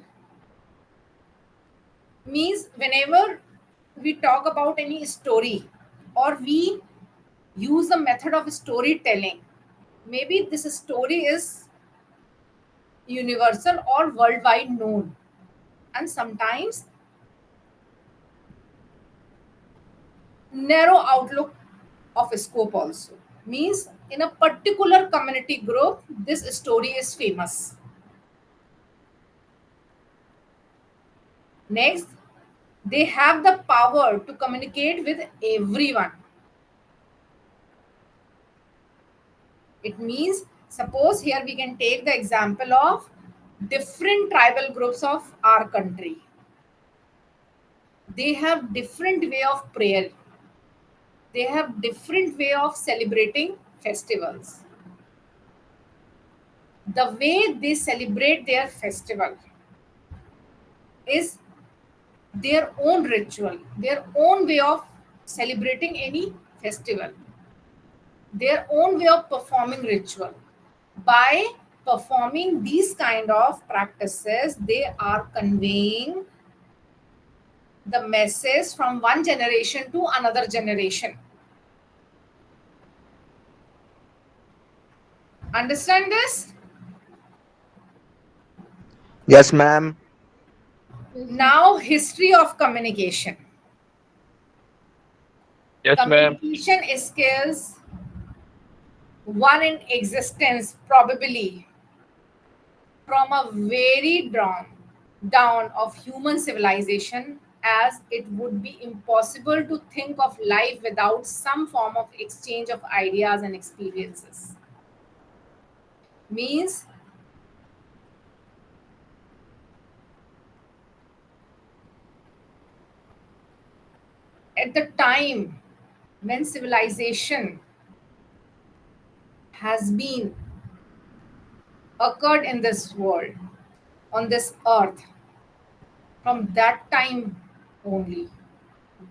S1: Means whenever we talk about any story or we use a method of storytelling, maybe this story is universal or worldwide known, and sometimes narrow outlook of scope also. Means in a particular community group this story is famous. Next, they have the power to communicate with everyone. It means, suppose here we can take the example of different tribal groups of our country. They have different way of prayer. They have different way of celebrating festivals. The way they celebrate their festival is their own ritual, their own way of celebrating any festival, their own way of performing ritual. By performing these kind of practices, they are conveying the message from one generation to another generation. Understand this?
S3: Yes, ma'am.
S1: Now, history of communication.
S5: Yes, ma'am.
S1: Communication skills, one in existence probably from a very drawn down of human civilization, as it would be impossible to think of life without some form of exchange of ideas and experiences. Means at the time when civilization has been occurred in this world, on this earth, from that time only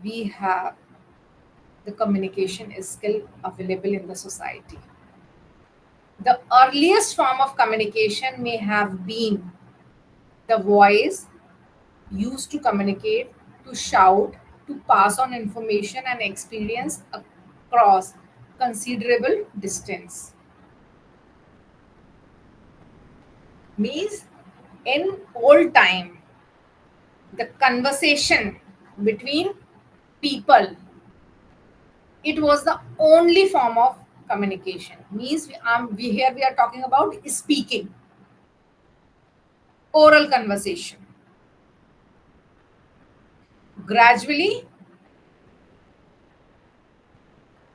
S1: we have the communication is skill available in the society. The earliest form of communication may have been the voice used to communicate, to shout, to pass on information and experience across considerable distance. Means in old time, the conversation between people, it was the only form of communication. Means we here we are talking about speaking, oral conversation. Gradually,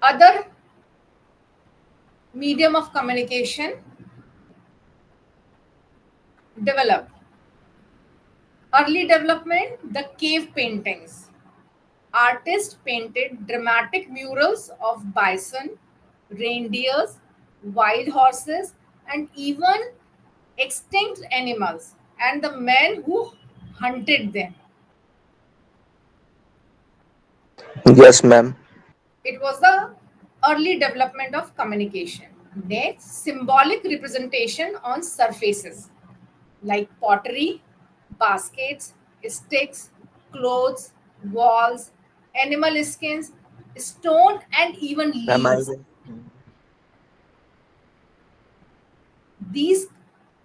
S1: other medium of communication developed. Early development, the cave paintings. Artists painted dramatic murals of bison, reindeers, wild horses, and even extinct animals, and the men who hunted them.
S3: Yes, ma'am.
S1: It was the early development of communication. Next, symbolic representation on surfaces like pottery, baskets, sticks, clothes, walls, animal skins, stone, and even
S3: Ma'am, I
S1: leaves.
S3: will.
S1: These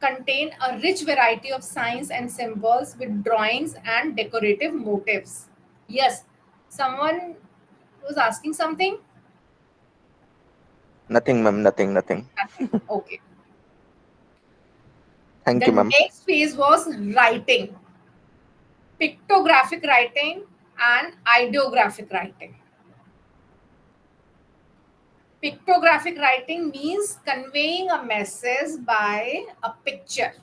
S1: contain a rich variety of signs and symbols with drawings and decorative motifs. Yes, someone was asking something?
S3: Nothing, ma'am. Nothing, nothing.
S1: Nothing. Okay.
S3: Thank you,
S1: The
S3: ma'am.
S1: next phase was writing, pictographic writing, and ideographic writing. Pictographic writing means conveying a message by a picture.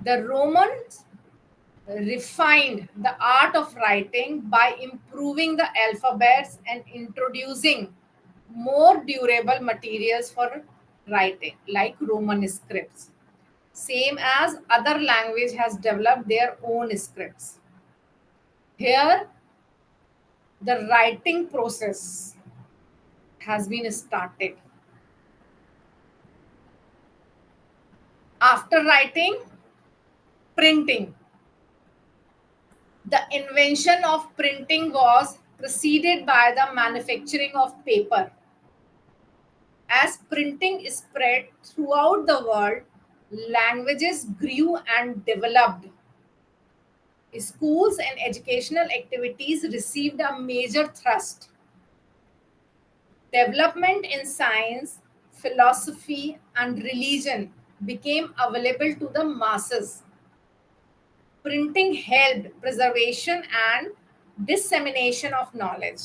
S1: The Romans refined the art of writing by improving the alphabets and introducing more durable materials for writing, like Roman scripts. Same as other language has developed their own scripts. Here, the writing process has been started. After writing, printing. The invention of printing was preceded by the manufacturing of paper. As printing spread throughout the world, languages grew and developed. Schools and educational activities received a major thrust. Development in science, philosophy, and religion became available to the masses. Printing helped preservation and dissemination of knowledge.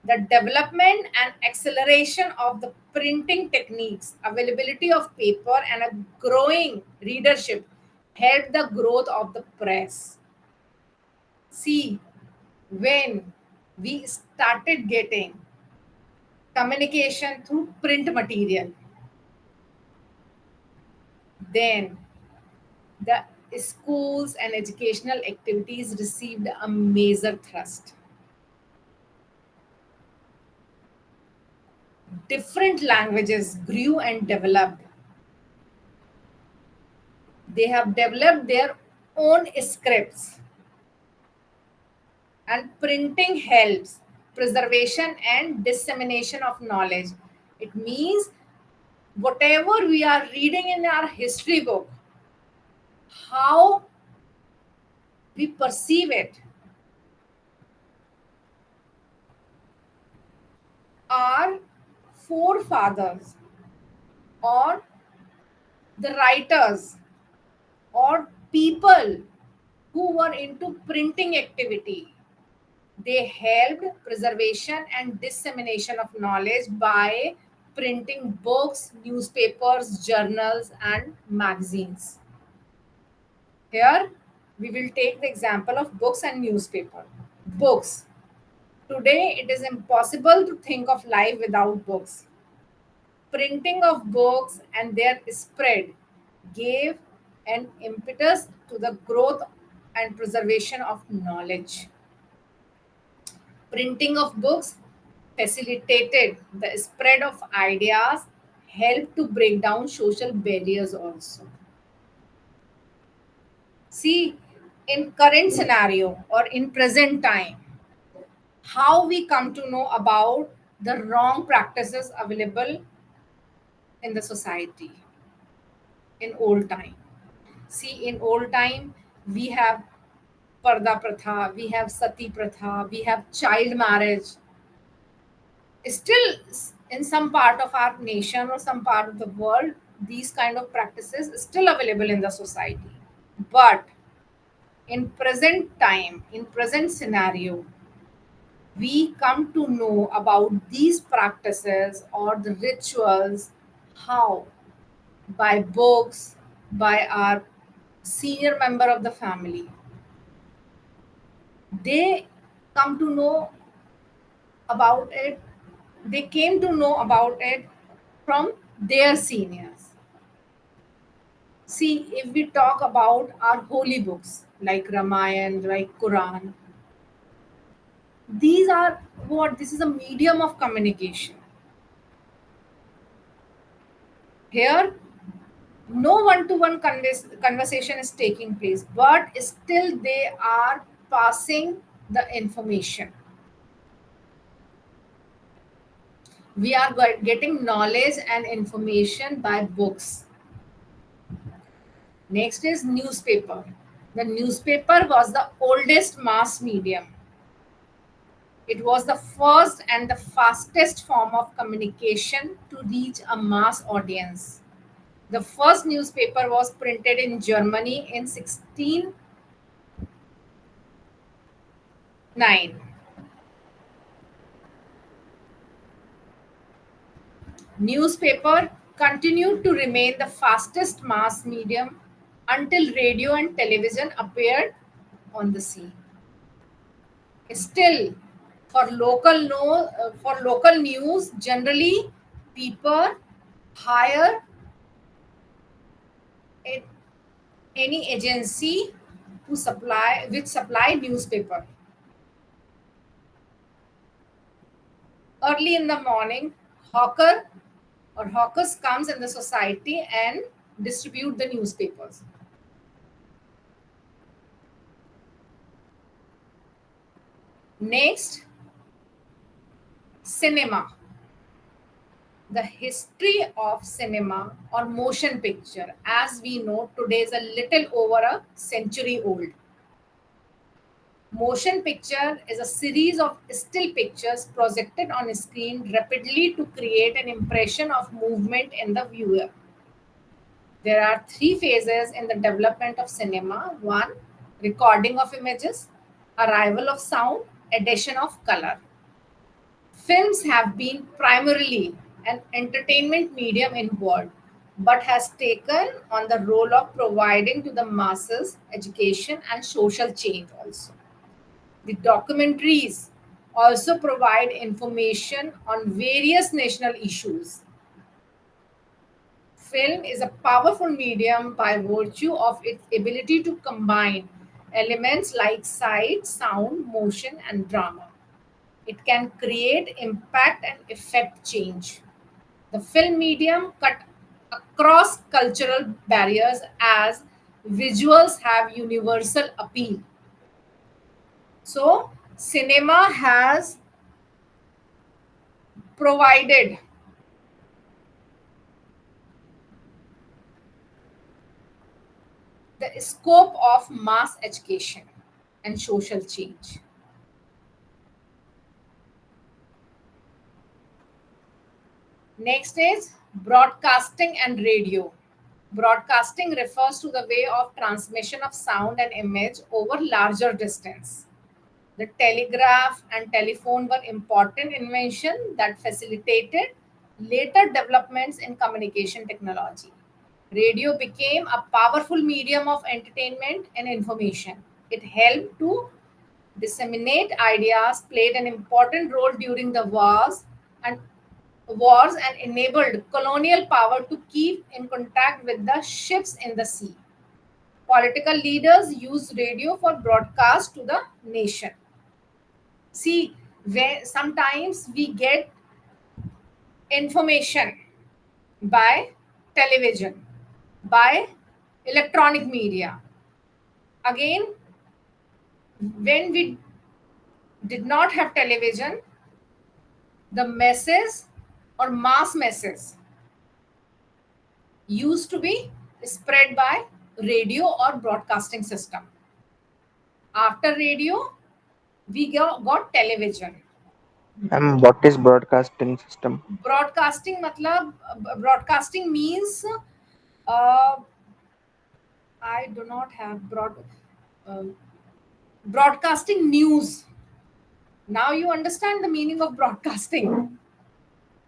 S1: The development and acceleration of the printing techniques, availability of paper, and a growing readership helped the growth of the press. See, when we started getting communication through print material, then the schools and educational activities received a major thrust. Different languages grew and developed. They have developed their own scripts, and printing helps preservation and dissemination of knowledge. It means whatever we are reading in our history book, how we perceive it, our forefathers or the writers or people who were into printing activity, they helped preservation and dissemination of knowledge by printing books, newspapers, journals, and magazines. Here, we will take the example of books and newspaper. Books. Today, it is impossible to think of life without books. Printing of books and their spread gave an impetus to the growth and preservation of knowledge. Printing of books facilitated the spread of ideas, helped to break down social barriers also. See, in current scenario or in present time, how we come to know about the wrong practices available in the society in old time. See, in old time, we have parda pratha, we have sati pratha, we have child marriage. Still, in some part of our nation or some part of the world, these kind of practices is still available in the society. But in present time, in present scenario, we come to know about these practices or the rituals. How? By books, by our senior member of the family. They come to know about it, they came to know about it from their seniors. See, if we talk about our holy books like Ramayana, like Quran, these are what? This is a medium of communication. Here, no one-to-one conversation is taking place, but still they are passing the information. We are getting knowledge and information by books. Next is newspaper. The newspaper was the oldest mass medium. It was the first and the fastest form of communication to reach a mass audience. The first newspaper was printed in Germany in 1609. Newspaper continued to remain the fastest mass medium until radio and television appeared on the scene. Still, For local news, generally people hire a, any agency to supply newspaper. Early in the morning, hawker or hawkers comes in the society and distribute the newspapers. Next, cinema. The history of cinema or motion picture, as we know today, is a little over a century old. Motion picture is a series of still pictures projected on a screen rapidly to create an impression of movement in the viewer. There are three phases in the development of cinema. One, recording of images, arrival of sound, addition of color. Films have been primarily an entertainment medium in world, but has taken on the role of providing to the masses education and social change also. The documentaries also provide information on various national issues. Film is a powerful medium by virtue of its ability to combine elements like sight, sound, motion, and drama. It can create impact and effect change. The film medium cut across cultural barriers as visuals have universal appeal. So, cinema has provided the scope of mass education and social change. Next is broadcasting and radio. Broadcasting refers to the way of transmission of sound and image over larger distance. The telegraph and telephone were important inventions that facilitated later developments in communication technology. Radio became a powerful medium of entertainment and information. It helped to disseminate ideas, played an important role during the and and enabled colonial power to keep in contact with the ships in the sea. Political leaders used radio for broadcast to the nation. See, where sometimes we get information by television, by electronic media. Again, when we did not have television, the masses or mass masses used to be spread by radio or broadcasting system. After radio, we got television.
S3: What is broadcasting system?
S1: Broadcasting means uh, I do not have uh, broadcasting news. Now you understand the meaning of broadcasting,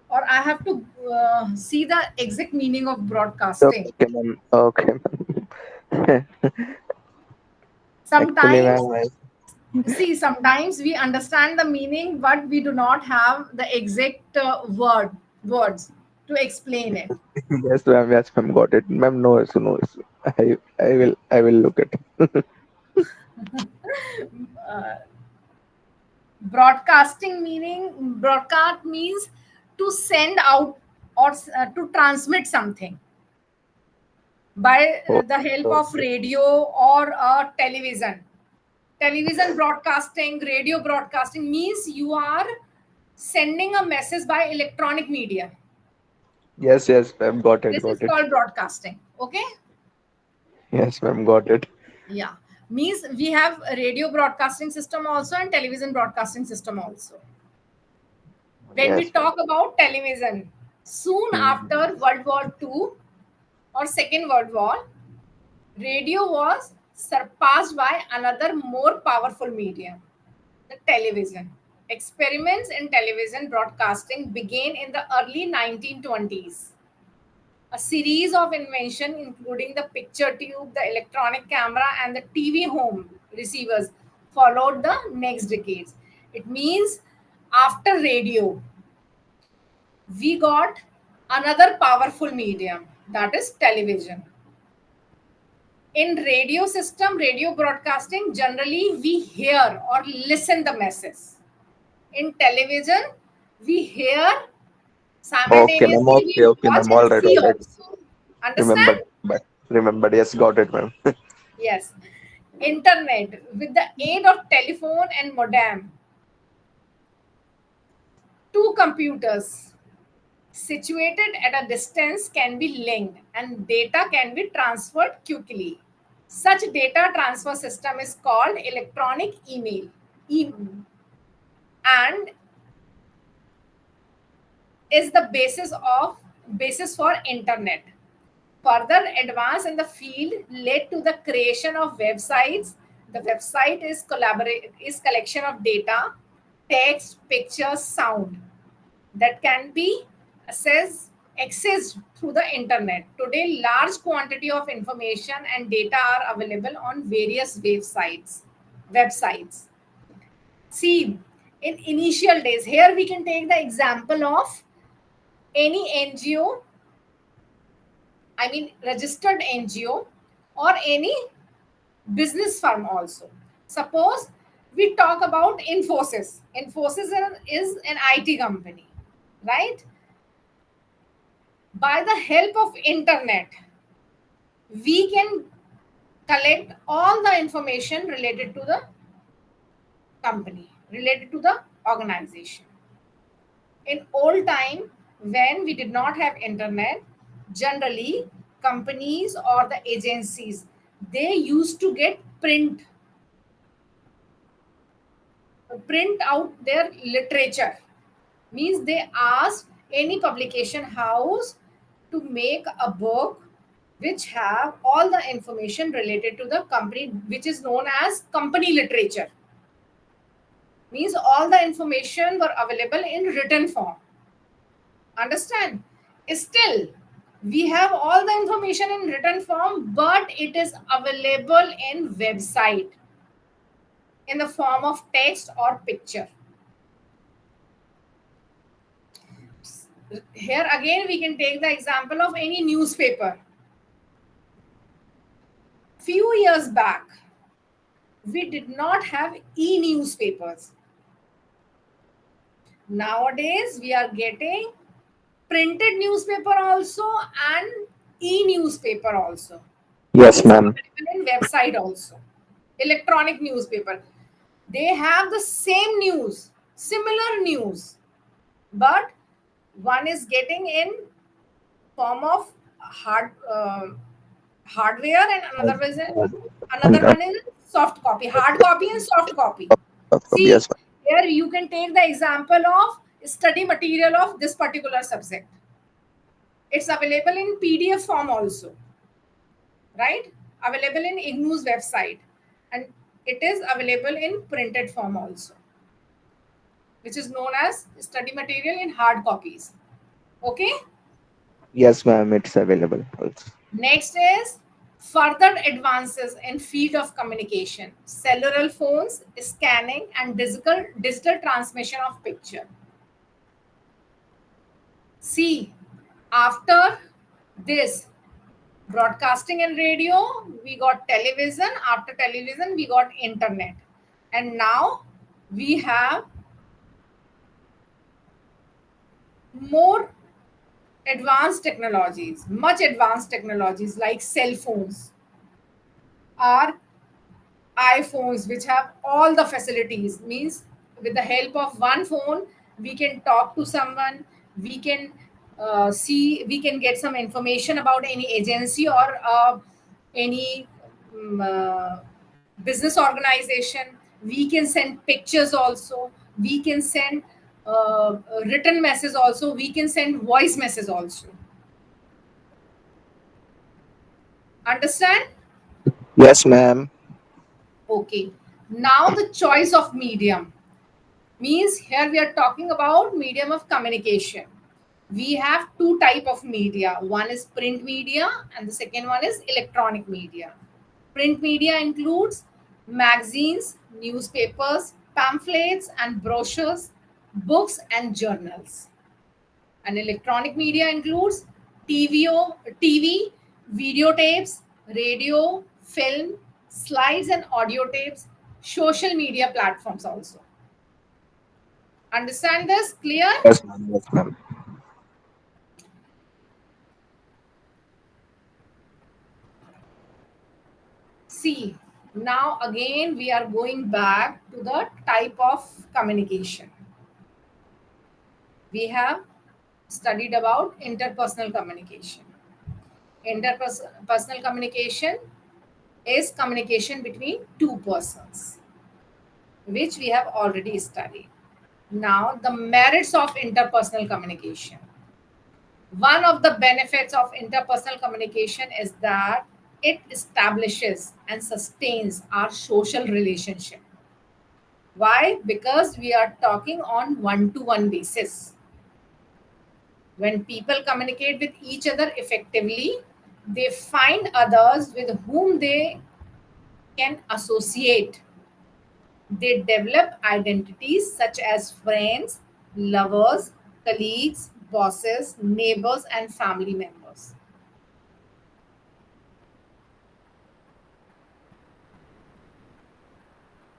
S1: or I have to see the exact meaning of broadcasting.
S3: Okay, ma'am. Okay, ma'am. Actually,
S1: Sometimes,
S3: ma'am,
S1: sometimes we understand the meaning, but we do not have the exact words to explain it.
S3: yes, ma'am. Yes, ma'am. Got it, ma'am. No issue, no issue. I will look at it.
S1: Broadcast means to send out or to transmit something by
S3: Oh,
S1: the help of
S3: okay.
S1: radio or television. Television broadcasting, radio broadcasting means you are sending a message by electronic media.
S3: Yes, yes, ma'am. Got it,
S1: This is
S3: got it.
S1: called broadcasting. Okay.
S3: Yes, ma'am. Got it.
S1: Yeah, means we have a radio broadcasting system also and television broadcasting system also. When we
S3: Yes, ma'am.
S1: talk about television, soon
S3: Hmm.
S1: after World War II or Second World War, radio was surpassed by another more powerful medium, the television. Experiments in television broadcasting began in the early 1920s. A series of inventions, including the picture tube, the electronic camera, and the TV home receivers, followed the next decades. It means After radio, we got another powerful medium, that is television. In radio system, radio broadcasting, generally we hear or listen the message. In television, we hear,
S3: Okay, ma'am.
S1: simultaneously
S3: Okay,
S1: we
S3: okay,
S1: watch
S3: ma'am.
S1: and
S3: All right,
S1: see
S3: all right.
S1: also.
S3: Remembered.
S1: Understand?
S3: But remembered. Yes, got it, ma'am.
S1: Yes. Internet, with the aid of telephone and modem, two computers situated at a distance can be linked and data can be transferred quickly. Such data transfer system is called electronic email, and is the basis for internet. Further advance in the field led to the creation of websites. The website is collection of data, text, pictures, sound that can be accessed through the internet. Today, large quantity of information and data are available on various websites. See, in initial days, here we can take the example of any NGO, I mean registered NGO, or any business firm also. Suppose we talk about Infosys. Infosys is an IT company, right? By the help of internet, we can collect all the information related to the company, related to the organization. In old time, when we did not have internet, generally companies or the agencies, they used to get print out their literature. Means they asked any publication house to make a book which have all the information related to the company, which is known as company literature. Means all the information were available in written form. Understand? Still, we have all the information in written form, but it is available in website in the form of text or picture. Here again we can take the example of any newspaper. Few years back, we did not have e-newspapers. Nowadays we are getting printed newspaper also and e-newspaper also.
S3: Yes,
S1: Means
S3: ma'am.
S1: available in website also. Electronic newspaper, they have the same news, similar news, but one is getting in form of hardware and
S3: And
S1: another one is soft copy, hard copy and soft copy. See,
S3: yes, ma'am.
S1: here you can take the example of study material of this particular subject. It's available in PDF form also, right? Available in IGNOU's website, and it is available in printed form also, which is known as study material in hard copies. Okay.
S3: Yes, ma'am. It's available also.
S1: Next is further advances in field of communication, cellular phones, scanning, and digital transmission of picture. See, after this broadcasting and radio, we got television. After television, we got internet, and now we have more advanced technologies, much advanced technologies like cell phones or iPhones, which have all the facilities. Means with the help of one phone, we can talk to someone, we can we can get some information about any agency or any business organization. We can send pictures also, we can send written message also, we can send voice message also. Understand?
S3: Yes, ma'am.
S1: Okay. Now the choice of medium. Means here we are talking about medium of communication. We have two type of media. One is print media and the second one is electronic media. Print media includes magazines, newspapers, pamphlets and brochures, books and journals. And electronic media includes TV, videotapes, radio, film, slides and audio tapes, social media platforms also. Understand this? Clear?
S3: Yes, ma'am. Yes, ma'am.
S1: See, now again we are going back to the type of communication. We have studied about interpersonal communication. Interpersonal communication is communication between two persons, which we have already studied. Now, the merits of interpersonal communication. One of the benefits of interpersonal communication is that it establishes and sustains our social relationship. Why? Because we are talking on one to one basis. When people communicate with each other effectively, they find others with whom they can associate. They develop identities such as friends, lovers, colleagues, bosses, neighbors, and family members.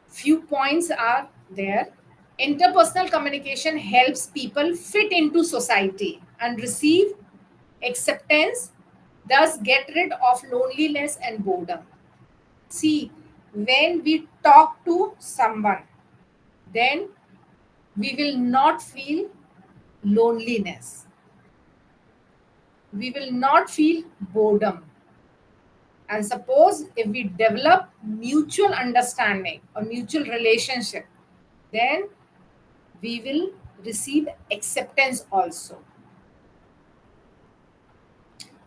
S1: Few points are there. Interpersonal communication helps people fit into society and receive acceptance, thus get rid of loneliness and boredom. See, when we talk to someone, then we will not feel loneliness. We will not feel boredom. And suppose if we develop mutual understanding or mutual relationship, then we will receive acceptance also.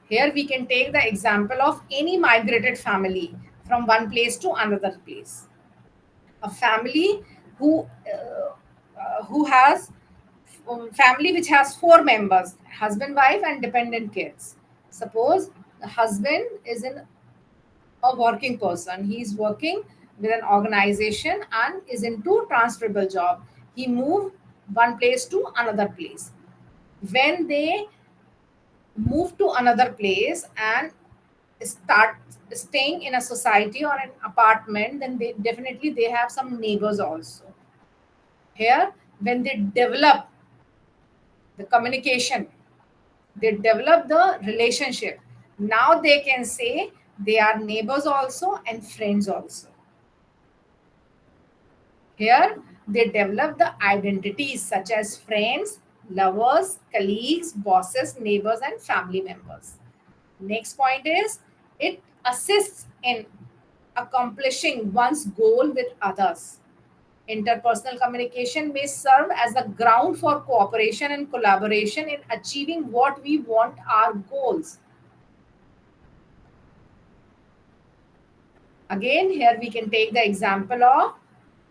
S1: Here we can take the example of any migrated family from one place to another place. A family who has family which has four members: husband, wife, and dependent kids. Suppose the husband is a working person. He is working with an organization and is into transferable job. He moved one place to another place. When they move to another place and start staying in a society or an apartment, then they definitely they have some neighbors also. Here, when they develop the communication, they develop the relationship, now they can say they are neighbors also and friends also. Here, they develop the identities such as friends, lovers, colleagues, bosses, neighbors, and family members. Next point is it assists in accomplishing one's goal with others. Interpersonal communication may serve as a ground for cooperation and collaboration in achieving what we want our goals. Again, here we can take the example of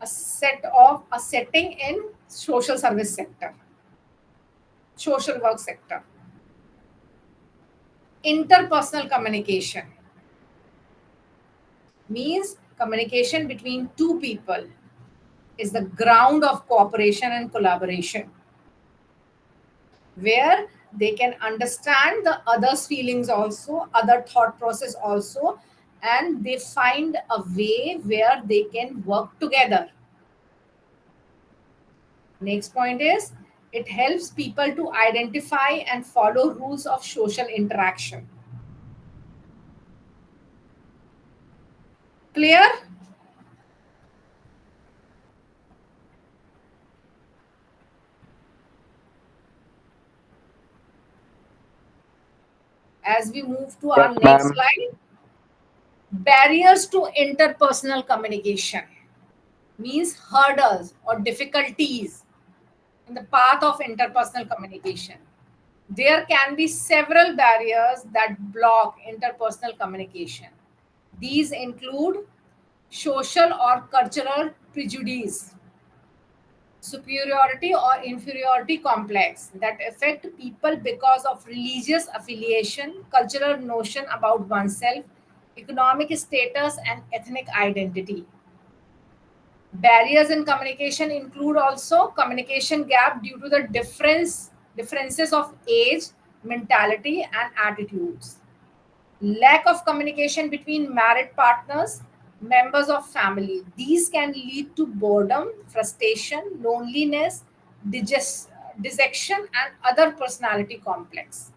S1: a setting in social service sector, social work sector. Interpersonal communication means communication between two people is the ground of cooperation and collaboration, where they can understand the other's feelings also, other thought process also, and they find a way where they can work together. Next point is it helps people to identify and follow rules of social interaction. Clear? As we move to
S3: Yes,
S1: our next
S3: ma'am.
S1: slide, barriers to interpersonal communication means hurdles or difficulties in the path of interpersonal communication. There can be several barriers that block interpersonal communication. These include social or cultural prejudice, superiority or inferiority complex that affect people because of religious affiliation, cultural notion about oneself, economic status, and ethnic identity. Barriers in communication include also communication gap due to the differences of age, mentality, and attitudes. Lack of communication between married partners, members of family. These can lead to boredom, frustration, loneliness, dissection, and other personality complex.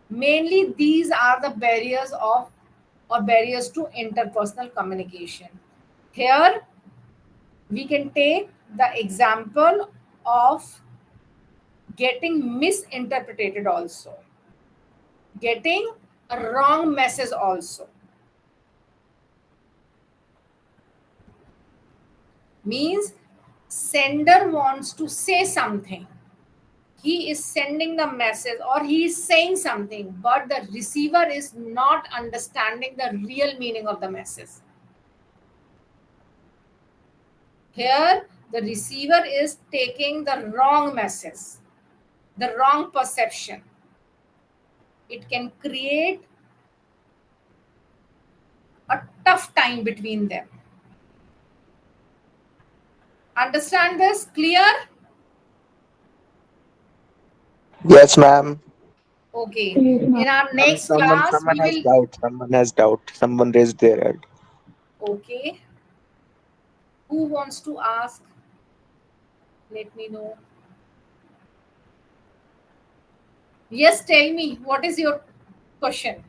S1: Mainly, these are the barriers to interpersonal communication. Here, we can take the example of getting misinterpreted also, getting a wrong message also. Means sender wants to say something, he is sending the message or he is saying something, but the receiver is not understanding the real meaning of the message. Here the receiver is taking the wrong message, the wrong perception. It can create a tough time between them. Understand this? Clear?
S3: Yes, ma'am.
S1: Okay.
S4: Yes, ma'am.
S1: In our next
S3: Someone,
S1: class,
S3: someone
S1: we
S3: has
S1: will.
S3: doubt. Someone has doubt. Someone raised their hand.
S1: Okay. Who wants to ask? Let me know. Yes, tell me. What is your question?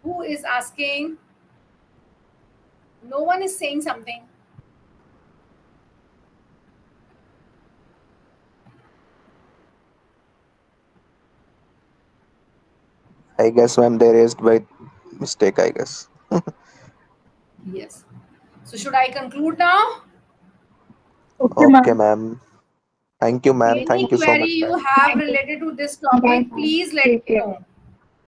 S1: Who is asking? No one is saying something.
S3: I guess, ma'am, they raised by mistake, I guess.
S1: Yes. So, should I conclude now?
S4: Okay,
S3: Okay,
S4: ma'am.
S3: ma'am. Thank you, ma'am.
S1: Any
S3: Thank you so
S1: query
S3: much,
S1: you
S3: ma'am.
S1: have
S4: Thank you.
S1: related to this
S4: Bye,
S1: topic,
S4: ma'am.
S1: please let
S4: Take
S1: me
S4: care.
S1: know.